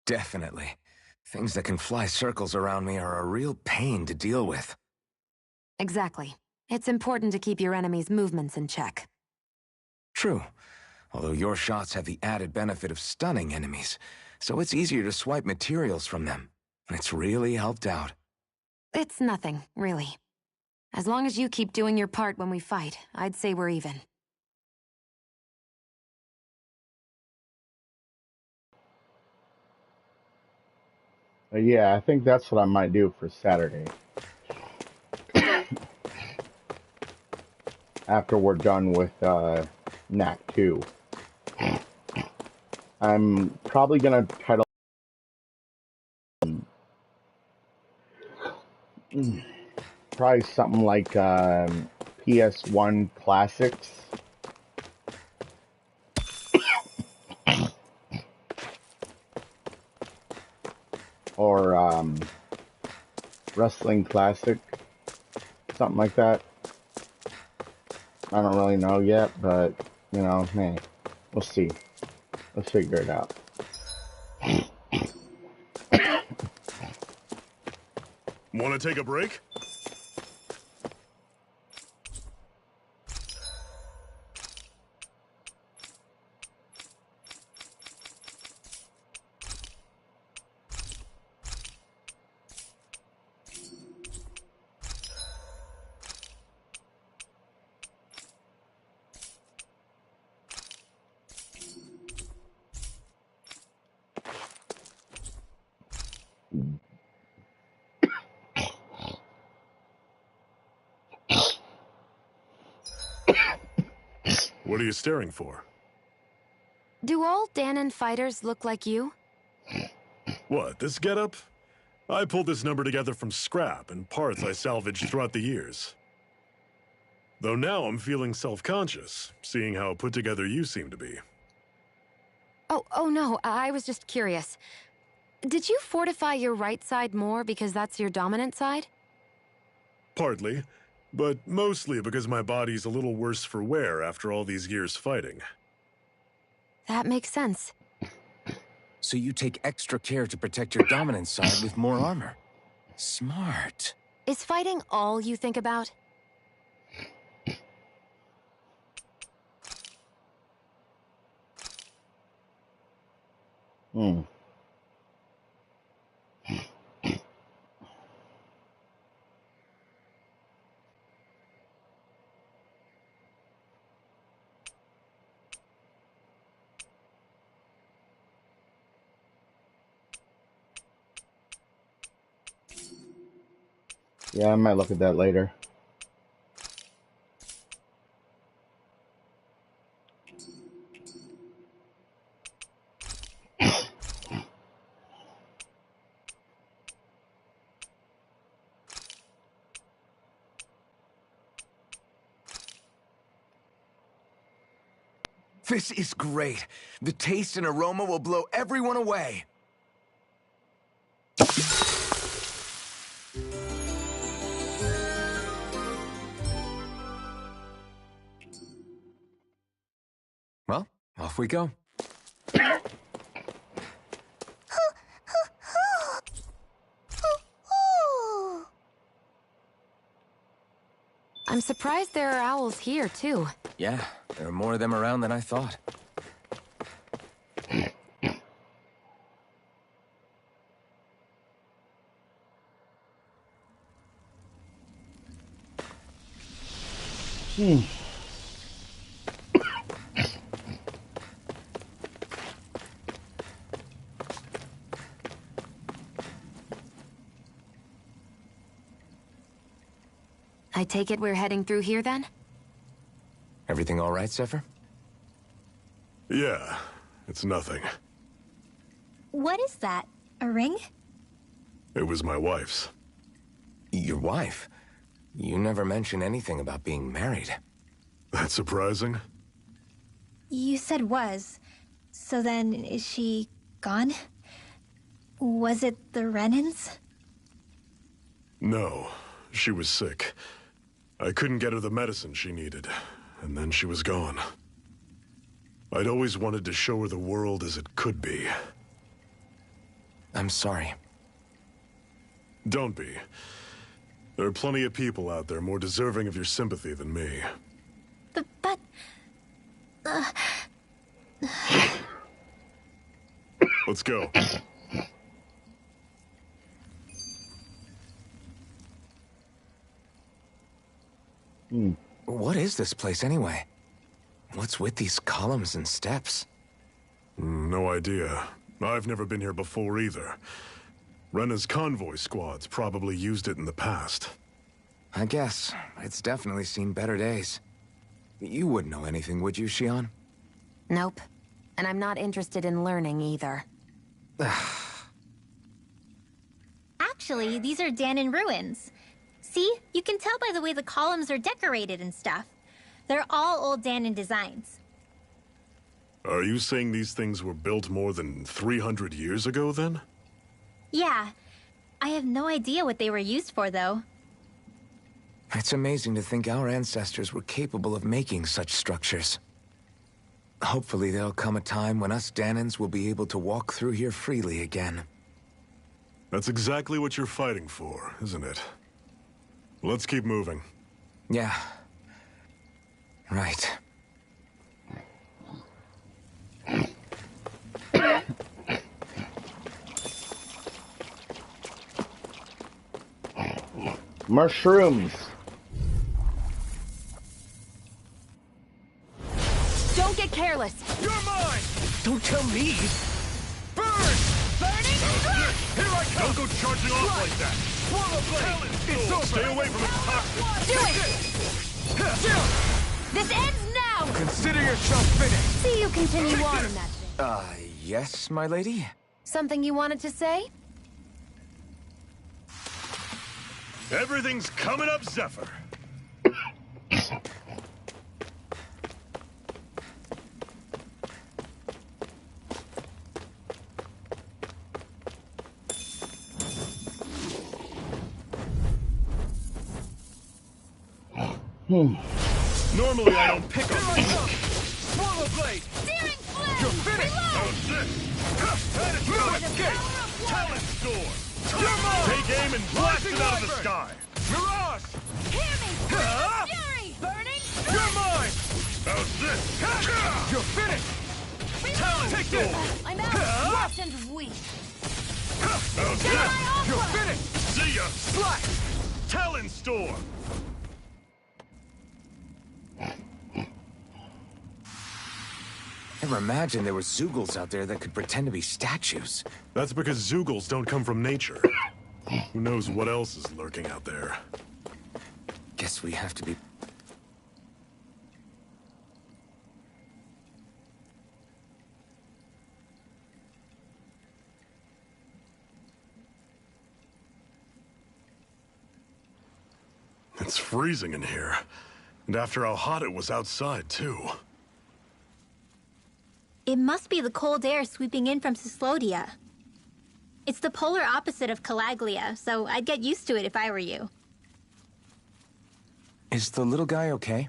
Definitely. Things that can fly circles around me are a real pain to deal with. Exactly. It's important to keep your enemy's movements in check. True. Although your shots have the added benefit of stunning enemies, so it's easier to swipe materials from them. It's really helped out. It's nothing, really. As long as you keep doing your part when we fight, I'd say we're even. But yeah, I think that's what I might do for Saturday. After we're done with Nat 2. I'm probably gonna title probably something like PS1 classics. Or wrestling classic, something like that. I don't really know yet, but you know, hey, we'll see. Let's figure it out. Want to take a break? What are you staring for? Do all Danon fighters look like you? What, this getup? I pulled this number together from scrap and parts I salvaged throughout the years. Though now I'm feeling self-conscious, seeing how put together you seem to be. Oh no, I was just curious. Did you fortify your right side more because that's your dominant side? Partly, but mostly because my body's a little worse for wear after all these years fighting. That makes sense. So you take extra care to protect your dominant side with more armor. Smart. Is fighting all you think about? Yeah, I might look at that later. This is great. The taste and aroma will blow everyone away. Well, off we go. I'm surprised there are owls here, too. Yeah, there are more of them around than I thought. I take it we're heading through here, then? Everything all right, Zephyr? Yeah, it's nothing. What is that? A ring? It was my wife's. Your wife? You never mentioned anything about being married. That's surprising? You said was. So then, is she gone? Was it the Renans? No, she was sick. I couldn't get her the medicine she needed, and then she was gone. I'd always wanted to show her the world as it could be. I'm sorry. Don't be. There are plenty of people out there more deserving of your sympathy than me. But... Let's go. What is this place, anyway? What's with these columns and steps? No idea. I've never been here before either. Rena's convoy squads probably used it in the past. I guess. It's definitely seen better days. You wouldn't know anything, would you, Shion? Nope. And I'm not interested in learning either. Actually, these are Danon ruins. See? You can tell by the way the columns are decorated and stuff. They're all old Danon designs. Are you saying these things were built more than 300 years ago, then? Yeah. I have no idea what they were used for, though. It's amazing to think our ancestors were capable of making such structures. Hopefully there'll come a time when us Danons will be able to walk through here freely again. That's exactly what you're fighting for, isn't it? Let's keep moving. Yeah. Right. Mushrooms. Don't get careless. You're mine! Don't tell me! Burn! Burning strike! Here I come! Don't go charging off like that! Swallow blade! It's over! Stay away from its toxins! Do it! This ends now! Consider yourself finished! See you continue on in that thing. Yes, my lady? Something you wanted to say? Everything's coming up, Zephyr! Normally I don't pick on Here I this. come! Swallow blade! Searing flame! You're finished! How's this? Ruin escape! Talent Storm! You're mine! Take aim and blast it out of the sky! Mirage! Hear me! Huh? Fury! Burning! You're mine! How's this? You're finished! Talent Take this! I'm out, left and weak. How's Get this? my You're aqua! finished! See ya! Slash! Talent Storm! Never imagined there were Zeugles out there that could pretend to be statues. That's because Zeugles don't come from nature. Who knows what else is lurking out there? Guess we have to be... It's freezing in here. And after how hot it was outside, too. It must be the cold air sweeping in from Cyslodia. It's the polar opposite of Calaglia, so I'd get used to it if I were you. Is the little guy okay?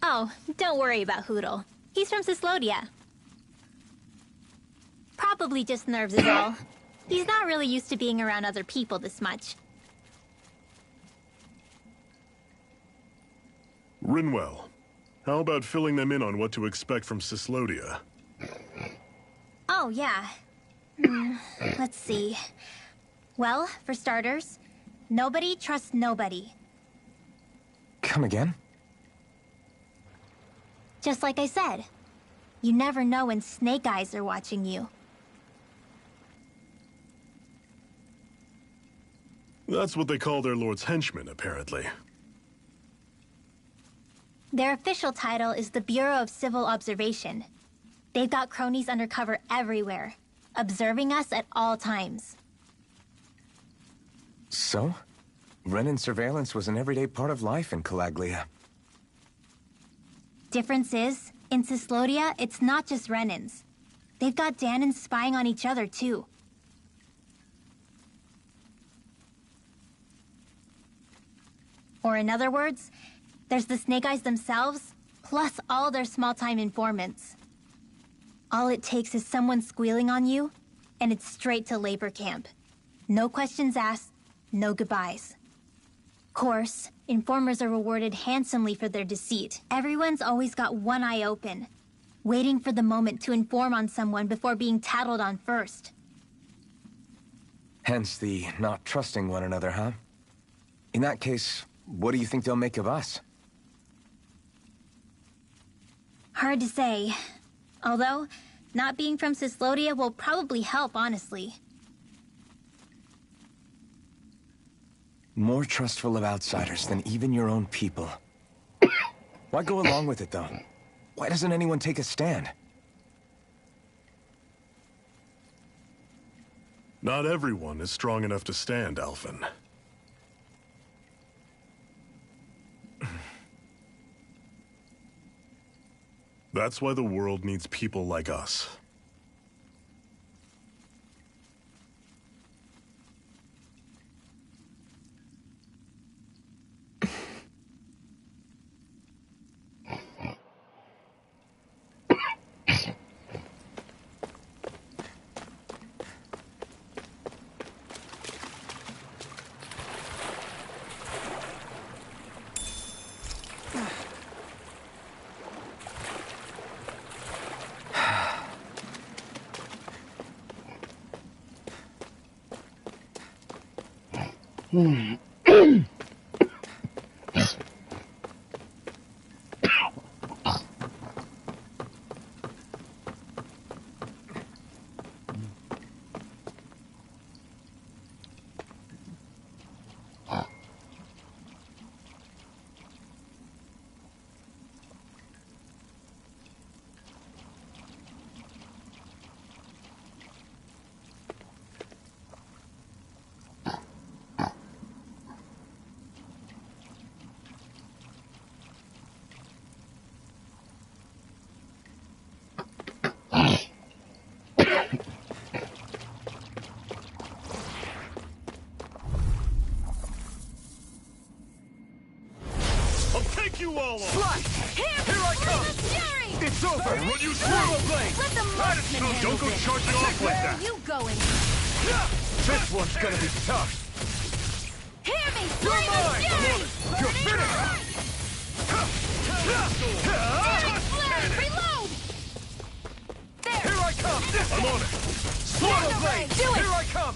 Oh, don't worry about Hootle. He's from Cyslodia. Probably just nerves is all. He's not really used to being around other people this much. Rinwell, how about filling them in on what to expect from Cyslodia? Oh, yeah. Let's see. Well, for starters, nobody trusts nobody. Come again? Just like I said, you never know when snake eyes are watching you. That's what they call their lord's henchmen, apparently. Their official title is the Bureau of Civil Observation. They've got cronies undercover everywhere, observing us at all times. So? Renan surveillance was an everyday part of life in Calaglia. Difference is, in Cyslodia, it's not just Renans. They've got Danons spying on each other, too. Or in other words, there's the Snake Eyes themselves, plus all their small-time informants. All it takes is someone squealing on you, and it's straight to labor camp. No questions asked, no goodbyes. Course, informers are rewarded handsomely for their deceit. Everyone's always got one eye open, waiting for the moment to inform on someone before being tattled on first. Hence the not trusting one another, huh? In that case, what do you think they'll make of us? Hard to say. Although, not being from Cyslodia will probably help, honestly. More trustful of outsiders than even your own people. Why go along with it, though? Why doesn't anyone take a stand? Not everyone is strong enough to stand, Alphen. That's why the world needs people like us. You all off. Slice! Here I come! It's over! Burn Run you through! Blade! Let the marksman handle Don't go this. charging off like Where that! are you going? This one's gonna be tough! Hear me! You're Flame of mine! fury! You're finished! Flare! Reload! There! Here I come! I'm on it! Swallow blade! Do it! Here I come!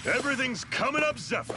Everything's coming up, Zephyr!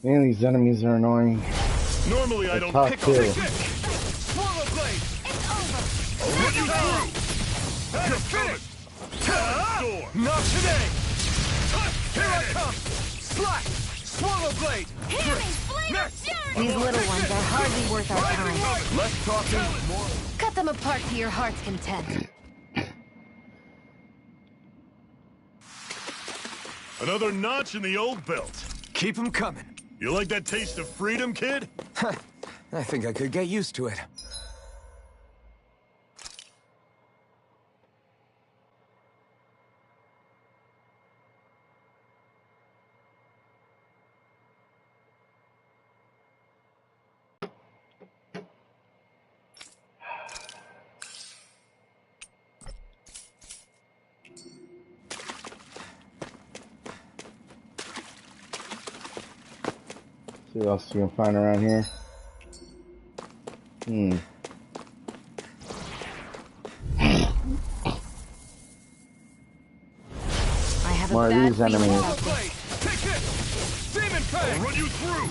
Man, these enemies are annoying. Normally I don't tough pick too. up. Swallow blade! It's over! I'll run you through! You're finished! Door! Not today! Here I come! Slash! Swallow blade! Hear me! Flame of Next! fury! These little ones are hardly worth our Rising time. light! Less talking, more... Cut them apart to your heart's content. Another notch in the old belt. Keep them coming. You like that taste of freedom, kid? I think I could get used to it. See what else we can find around here. I have a More of bad these feeling enemies. about Swallow this. blade! Take this! Demon Fang! I'll run you through!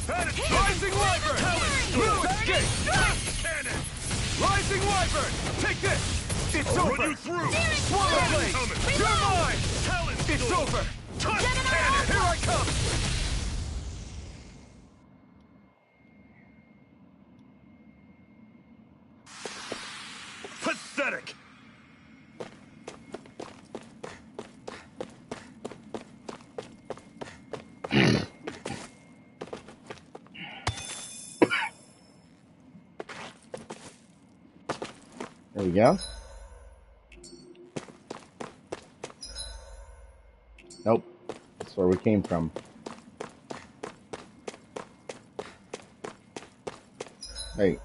Rising Wyvern! No escape! Cannon! Rising Wyvern! Take this! It's I'll over! run you through! Swallow blade! Coming. You're mine! Talon's It's door. over! Touch Get him out! cannon! Here I come! Pathetic! There we go. Nope. That's where we came from. Hey.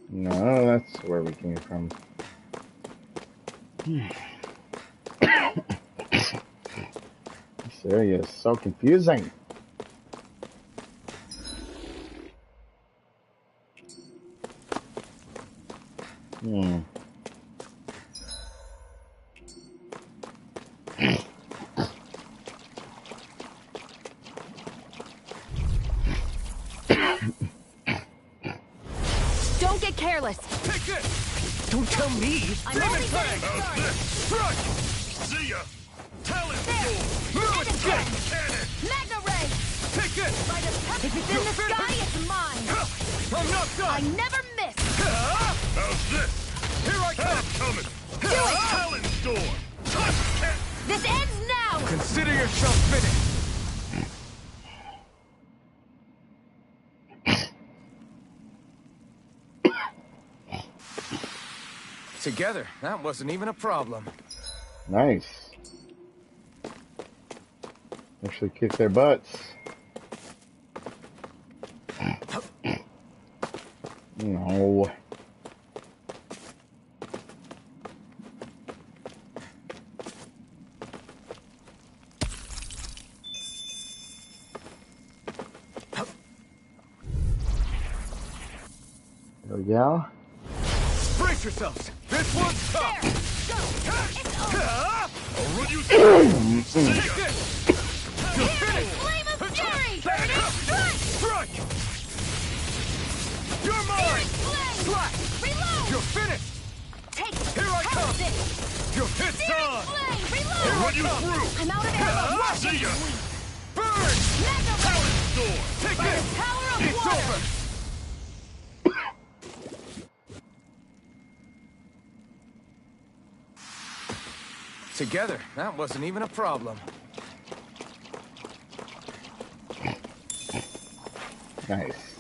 No, that's where we came from. This area is so confusing. Don't get careless. Take this! Don't tell me! I'm only getting How's started. this? Strike! See ya! Talent Storm! Escape! Cannon! Magna Ray! Take this! By the if it's in the sky, it's mine. I'm not done! I never miss. How's this? Here I come! Coming! Do it! Talent Storm! This ends now. Consider yourself finished! Together, that wasn't even a problem. Nice. Actually kick their butts. No. There we go. Brace yourselves! This one's tough! I'll run you through! Take this! You're finished! Flame of fury. Strike! You're mine! Flame. Slash! Reload. You're finished! Take it. Here I come! This. Your hit's on! Flame. Reload. I'll run you through! I'm out of arrows. See ya! Burn! Magna Ray. Talent Storm! Take By this! the power of It's water. over! Together, that wasn't even a problem. Nice.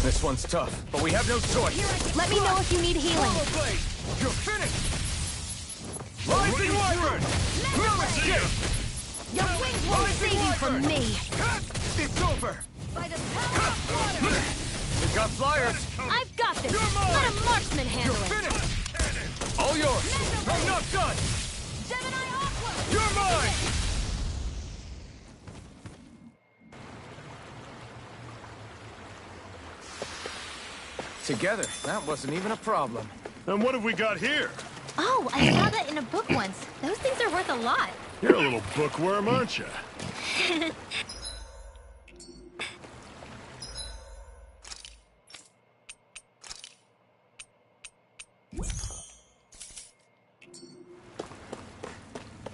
This one's tough, but we have no choice. Let me know if you need healing. Blade! You're finished! Rising Wyvern! No escape! Your wings won't save you from me. It's over! By the power of water. We've got flyers. I've got this. You're mine. Let a marksman handle You're it. finished! All yours. I'm not done! Gemini Aqua. You're mine! Together, that wasn't even a problem. And what have we got here? Oh, I saw that in a book once. Those things are worth a lot. You're a little bookworm, aren't you?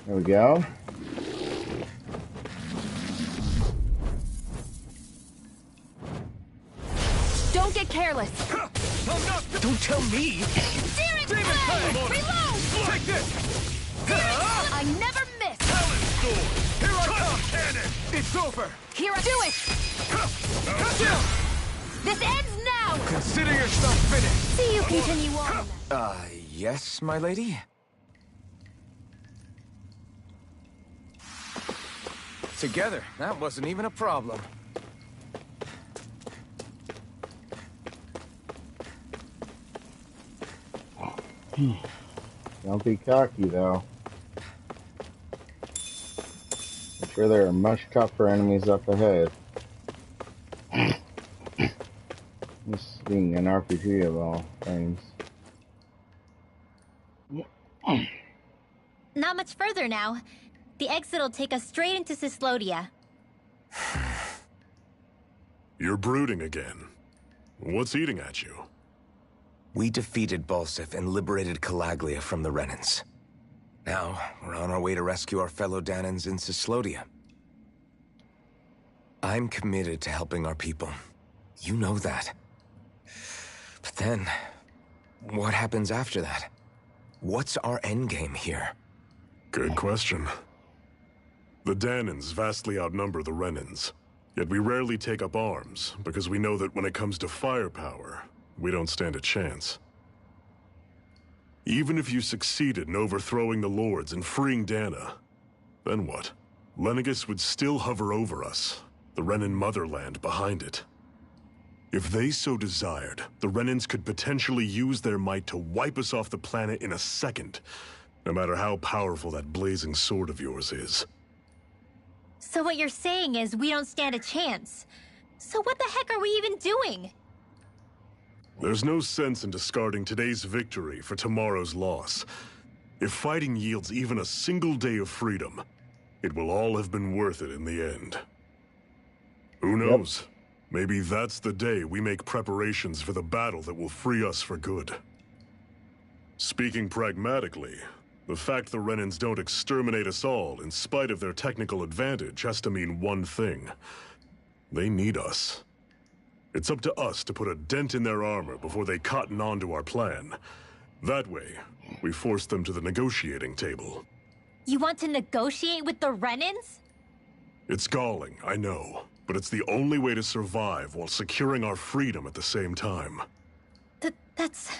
There we go. Don't get careless. I'm not done! Don't tell me! Searing Demon flame. Flame! Reload. Take this! I never miss. Talent Storm! Here I come! Cannon! It's over! Here I do it. Cut down! This ends now. Consider yourself finished. See you continue on. Yes, my lady? Together, that wasn't even a problem. Don't be cocky, though. I'm sure there are much tougher enemies up ahead. This being an RPG of all things. Not much further now. The exit will take us straight into Cyslodia. You're brooding again. What's eating at you? We defeated Balsif and liberated Calaglia from the Renans. Now, we're on our way to rescue our fellow Danans in Cyslodia. I'm committed to helping our people. You know that. But then, what happens after that? What's our endgame here? Good question. The Danans vastly outnumber the Renans. Yet we rarely take up arms, because we know that when it comes to firepower, we don't stand a chance. Even if you succeeded in overthrowing the Lords and freeing Dana, then what? Lenegis would still hover over us, the Renan motherland behind it. If they so desired, the Renans could potentially use their might to wipe us off the planet in a second, no matter how powerful that blazing sword of yours is. So what you're saying is we don't stand a chance. So what the heck are we even doing? There's no sense in discarding today's victory for tomorrow's loss. If fighting yields even a single day of freedom, it will all have been worth it in the end. Who knows? Yep. Maybe that's the day we make preparations for the battle that will free us for good. Speaking pragmatically, the fact the Renans don't exterminate us all in spite of their technical advantage has to mean one thing. They need us. It's up to us to put a dent in their armor before they cotton on to our plan. That way, we force them to the negotiating table. You want to negotiate with the Renans? It's galling, I know. But it's the only way to survive while securing our freedom at the same time. That's...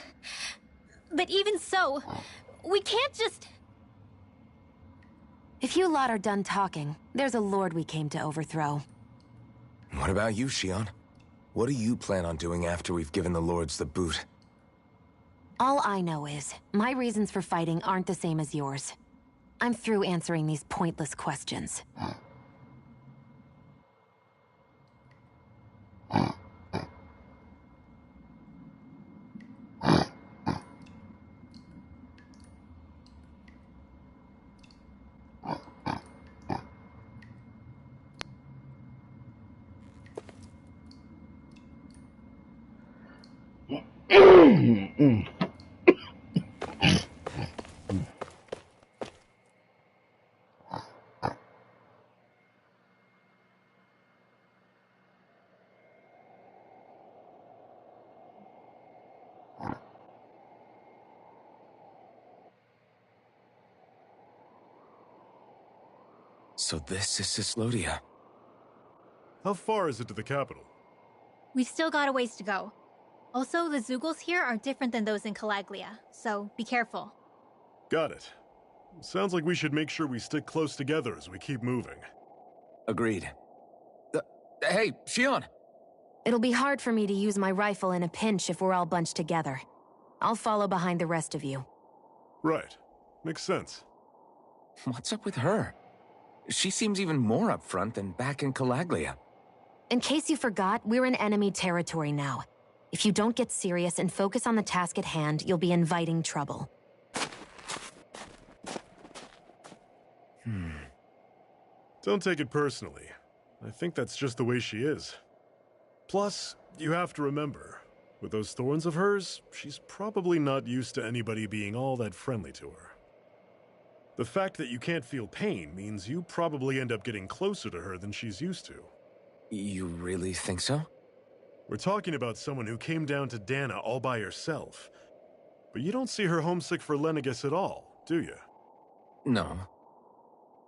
But even so, we can't just... If you lot are done talking, there's a lord we came to overthrow. What about you, Shion? What do you plan on doing after we've given the lords the boot? All I know is, my reasons for fighting aren't the same as yours. I'm through answering these pointless questions. So this is Cislodia. How far is it to the capital? We've still got a ways to go. Also, the Zeugles here are different than those in Calaglia, so be careful. Got it. Sounds like we should make sure we stick close together as we keep moving. Agreed. Hey, Shion! It'll be hard for me to use my rifle in a pinch if we're all bunched together. I'll follow behind the rest of you. Right. Makes sense. What's up with her? She seems even more upfront than back in Calaglia. In case you forgot, we're in enemy territory now. If you don't get serious and focus on the task at hand, you'll be inviting trouble. Don't take it personally. I think that's just the way she is. Plus, you have to remember, with those thorns of hers, she's probably not used to anybody being all that friendly to her. The fact that you can't feel pain means you probably end up getting closer to her than she's used to. You really think so? We're talking about someone who came down to Dana all by herself. But you don't see her homesick for Lenegis at all, do you? No.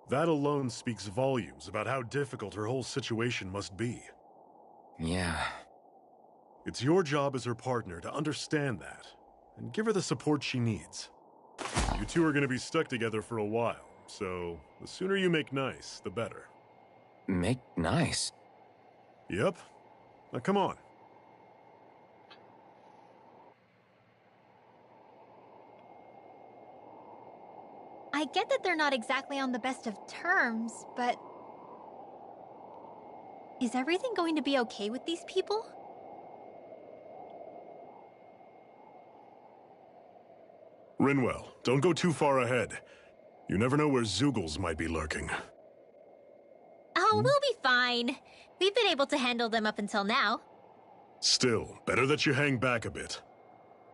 That alone speaks volumes about how difficult her whole situation must be. Yeah. It's your job as her partner to understand that, and give her the support she needs. You two are going to be stuck together for a while, so the sooner you make nice, the better. Make nice? Yep. Now come on. I get that they're not exactly on the best of terms, but... Is everything going to be okay with these people? Rinwell, don't go too far ahead. You never know where Zeugles might be lurking. Oh, we'll be fine. We've been able to handle them up until now. Still, better that you hang back a bit.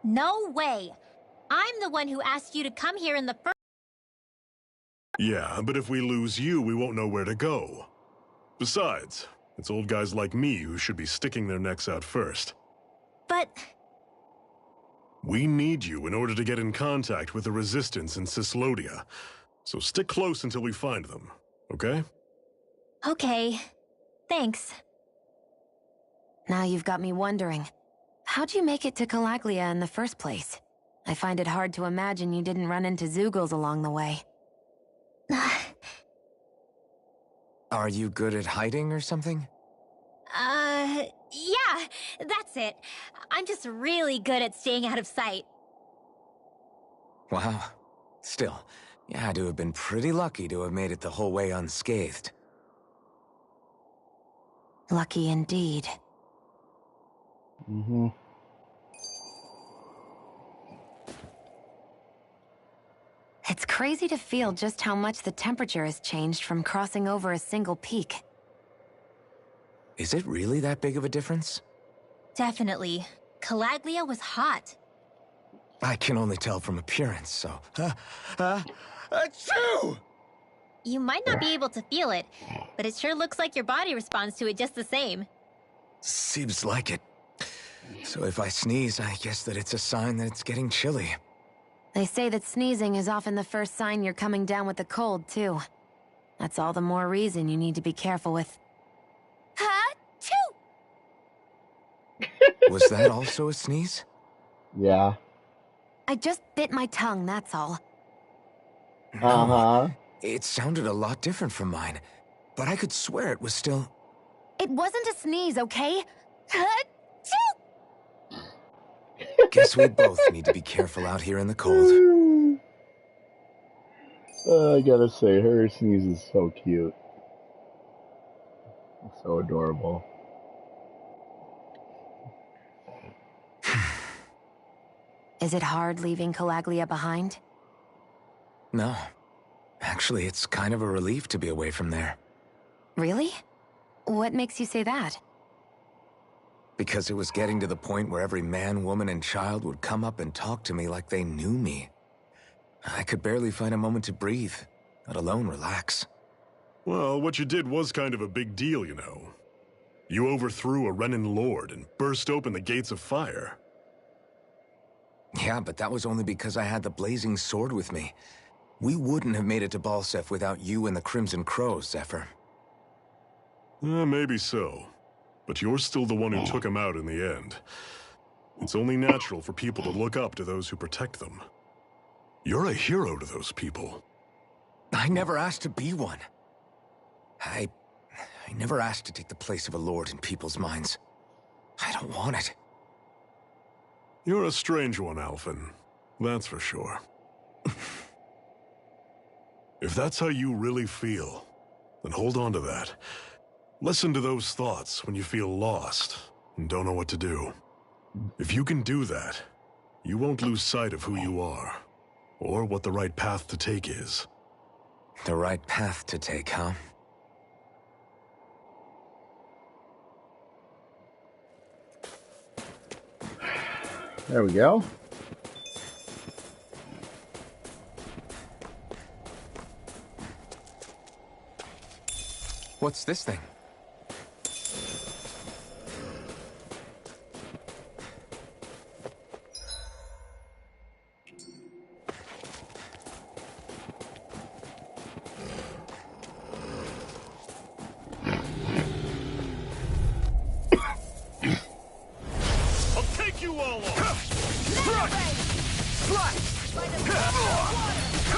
No way! I'm the one who asked you to come here in the first... Yeah, but if we lose you, we won't know where to go. Besides, It's old guys like me who should be sticking their necks out first. But... We need you in order to get in contact with the Resistance in Cislodia. So stick close until we find them, okay? Okay. Thanks. Now you've got me wondering. How'd you make it to Calaglia in the first place? I find it hard to imagine you didn't run into Zeugles along the way. Are you good at hiding or something? Yeah, that's it. I'm just really good at staying out of sight. Wow. Still, you had to have been pretty lucky to have made it the whole way unscathed. Lucky indeed. Mm-hmm. It's crazy to feel just how much the temperature has changed from crossing over a single peak. Is it really that big of a difference? Definitely. Calaglia was hot. I can only tell from appearance, so... Achoo! You might not be able to feel it, but it sure looks like your body responds to it just the same. Seems like it. So if I sneeze, I guess that it's a sign that it's getting chilly. They say that sneezing is often the first sign you're coming down with the cold, too. That's all the more reason you need to be careful with... Was that also a sneeze? Yeah. I just bit my tongue, that's all. Uh-huh. It sounded a lot different from mine, but I could swear it was still... It wasn't a sneeze, okay? Guess we both need to be careful out here in the cold. I gotta say, her sneeze is so cute. So adorable. Is it hard leaving Calaglia behind? No. Actually, it's kind of a relief to be away from there. Really? What makes you say that? Because it was getting to the point where every man, woman, and child would come up and talk to me like they knew me. I could barely find a moment to breathe, let alone relax. Well, what you did was kind of a big deal, you know. You overthrew a Renan lord and burst open the gates of fire. Yeah, but that was only because I had the blazing sword with me. We wouldn't have made it to Balsef without you and the Crimson Crows, Zephyr. Maybe so. But you're still the one who took him out in the end. It's only natural for people to look up to those who protect them. You're a hero to those people. I never asked to be one. I never asked to take the place of a lord in people's minds. I don't want it. You're a strange one, Alphen. That's for sure. If that's how you really feel, then hold on to that. Listen to those thoughts when you feel lost and don't know what to do. If you can do that, you won't lose sight of who you are, or what the right path to take is. The right path to take, huh? There we go. What's this thing?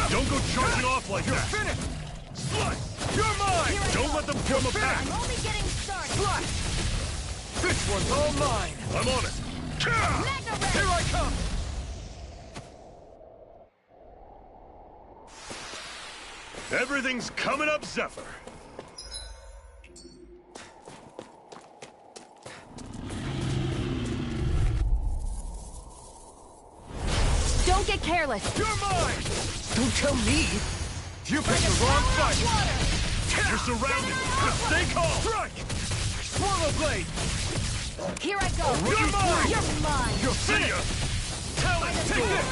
Don't go charging off like that! You're finished! Slice! You're mine! Don't let them form a pack! I'm only getting started. Slice! This one's all mine! I'm on it! Here I come! Everything's coming up, Zephyr! Don't get careless! You're mine! Don't tell me! You picked the wrong fight! You're surrounded! Just stay calm! Strike! Swallow blade! Here I go! You're mine! You're mine! You're finished! Talon, take this!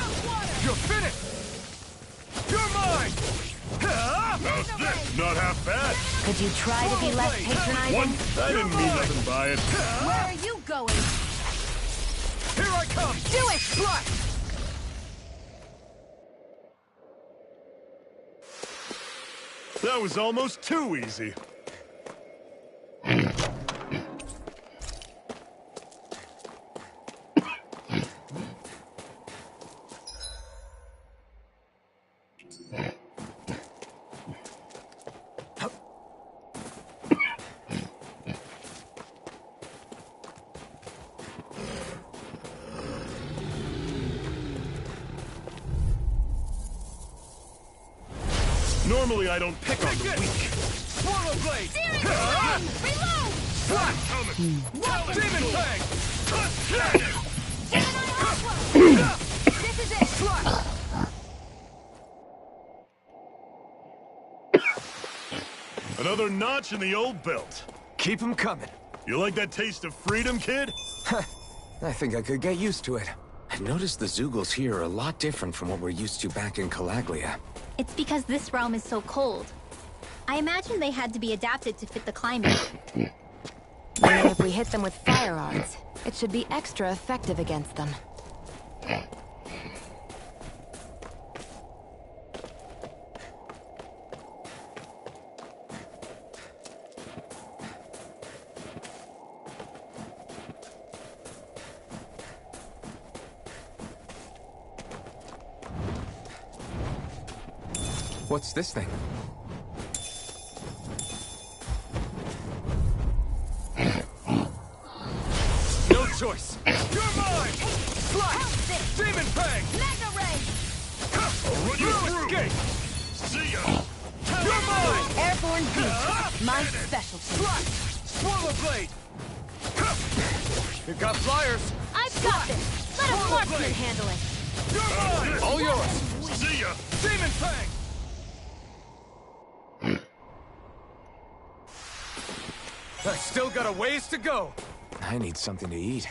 You're finished! You're mine! How's this? Not half bad. Could you try to be less patronizing? One, I didn't mean nothing by it. Where are you going? Here I come! Do it! Slash! That was almost too easy. Normally, I don't pick on the weak. Swallow blade! Reload! Slash! Demon fang! This is it! Slash! Another notch in the old belt. Keep 'em coming. You like that taste of freedom, kid? I think I could get used to it. I've noticed the Zoogles here are a lot different from what we're used to back in Calaglia. It's because this realm is so cold. I imagine they had to be adapted to fit the climate. And if we hit them with fire arts, it should be extra effective against them. What's this thing? No choice! You're mine! Slash! Demon fang! Mega Ray! I'll run you through. Escape! See ya. You're mine! Airborne beast, my specialty. Slash! Swallow blade! You got flyers! I've got this! Let a Swallow marksman blade. handle it! You're mine! All yours! See ya. Demon fang! I still got a ways to go. I need something to eat.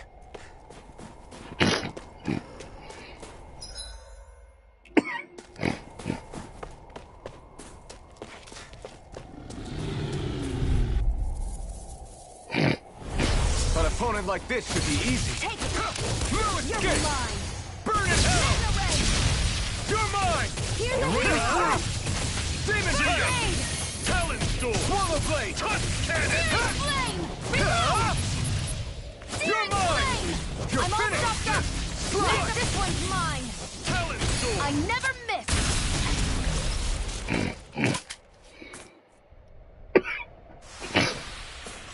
An opponent like this should be easy. Take it! No You're escape! mine! Burn in hell! Mega Ray! You're mine! Here's a Already hero! Demon fang! Grenade! Talon storm. Swallow blade! Cannon. Flame! Reload! You're mine! You're I'm all finished! chopped up! Slash! This one's mine! Talon storm. I never miss!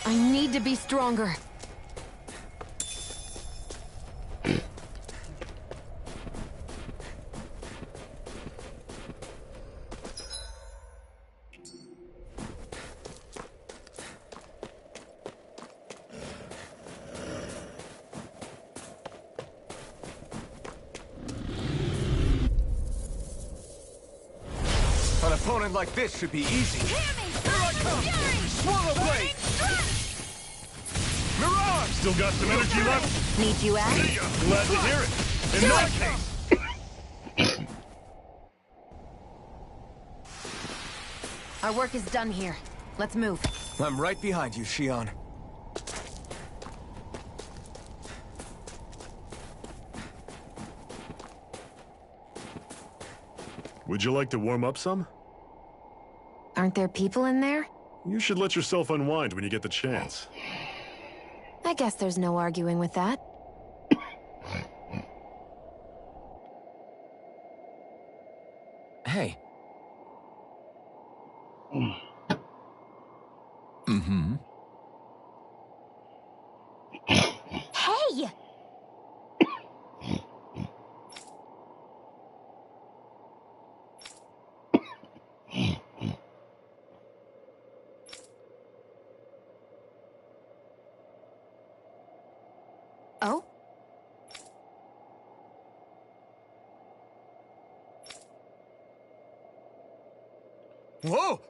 I need to be stronger. An opponent like this should be easy. Hear me! Here I come! Swallow blade! Mirage! Still got some energy left. Need you out? See ya. Glad to hear it. In that case, Our work is done here. Let's move. I'm right behind you, Shion. would you like to warm up some? Aren't there people in there? You should let yourself unwind when you get the chance. I guess there's no arguing with that. Hey. Hey! Oh? Whoa!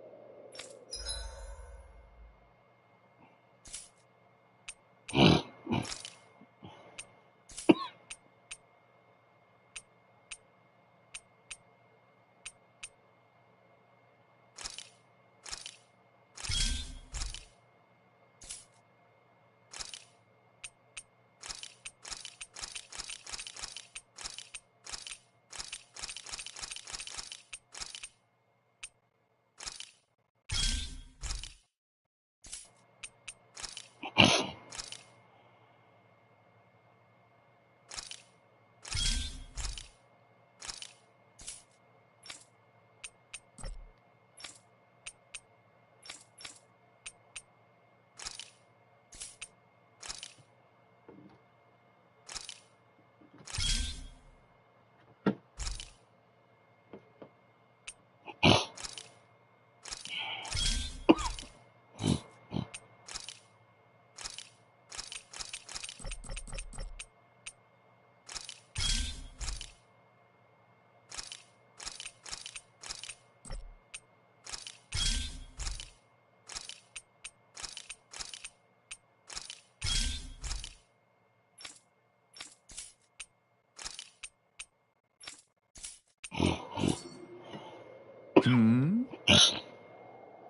Hmm?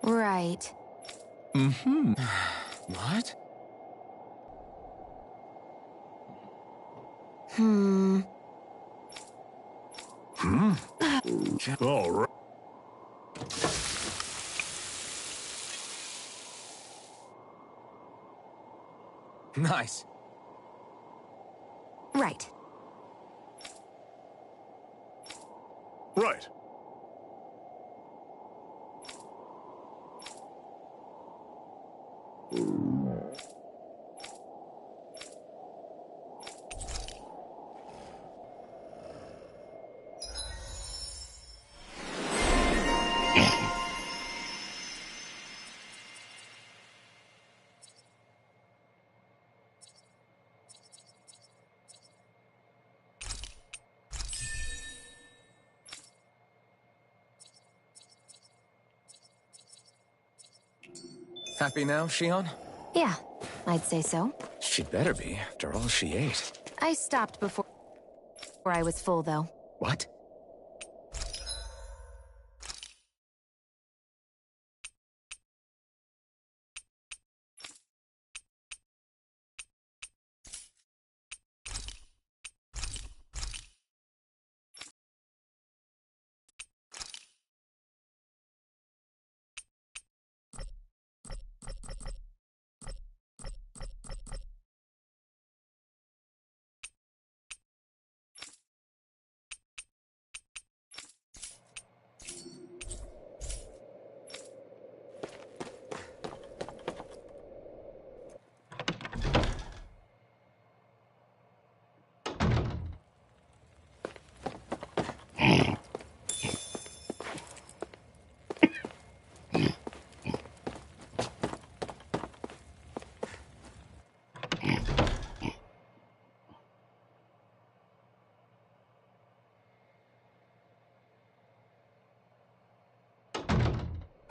Right. Mm-hmm. What? Hmm. Hmm? All right. Nice. Right. Right. Happy now, Shion? Yeah, I'd say so. She better be, after all she ate. I stopped before I was full, though. What?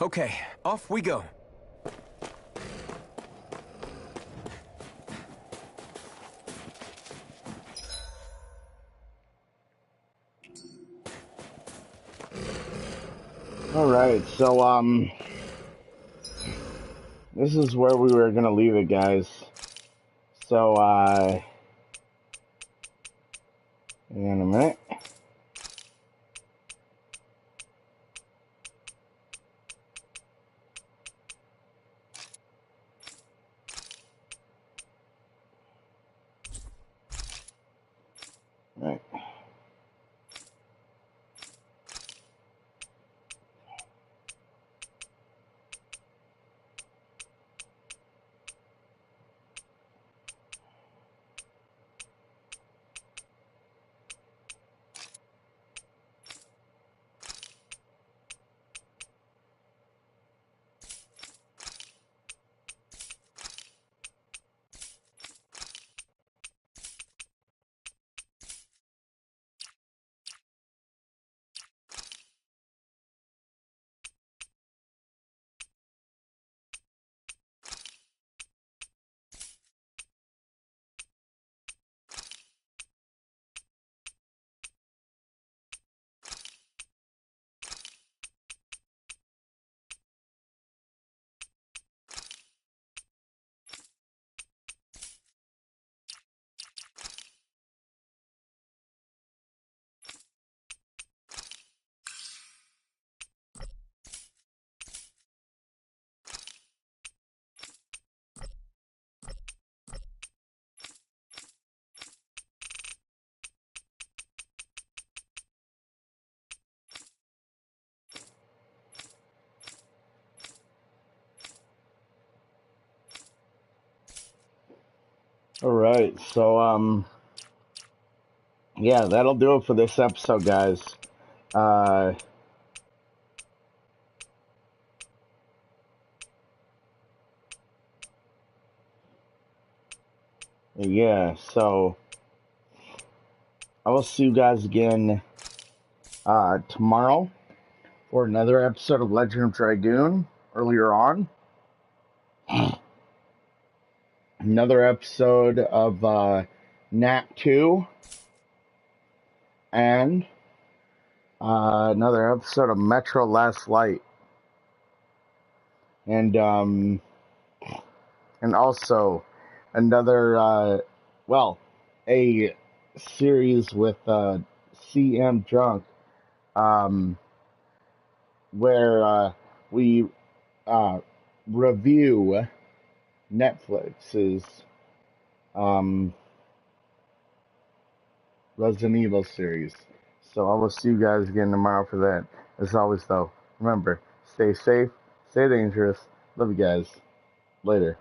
Okay, off we go. Alright, so, this is where we were gonna leave it, guys. So, hang on a minute. Right. Alright, so, yeah, that'll do it for this episode, guys. Yeah, so, I will see you guys again, tomorrow for another episode of Legend of Dragoon earlier on. Another episode of, Nat 2. And another episode of Metro Last Light, and also another a series with CM Drunk, where we review Netflix's Resident Evil series. So I will see you guys again tomorrow for that. As always, though, remember, stay safe, stay dangerous. Love you guys. Later.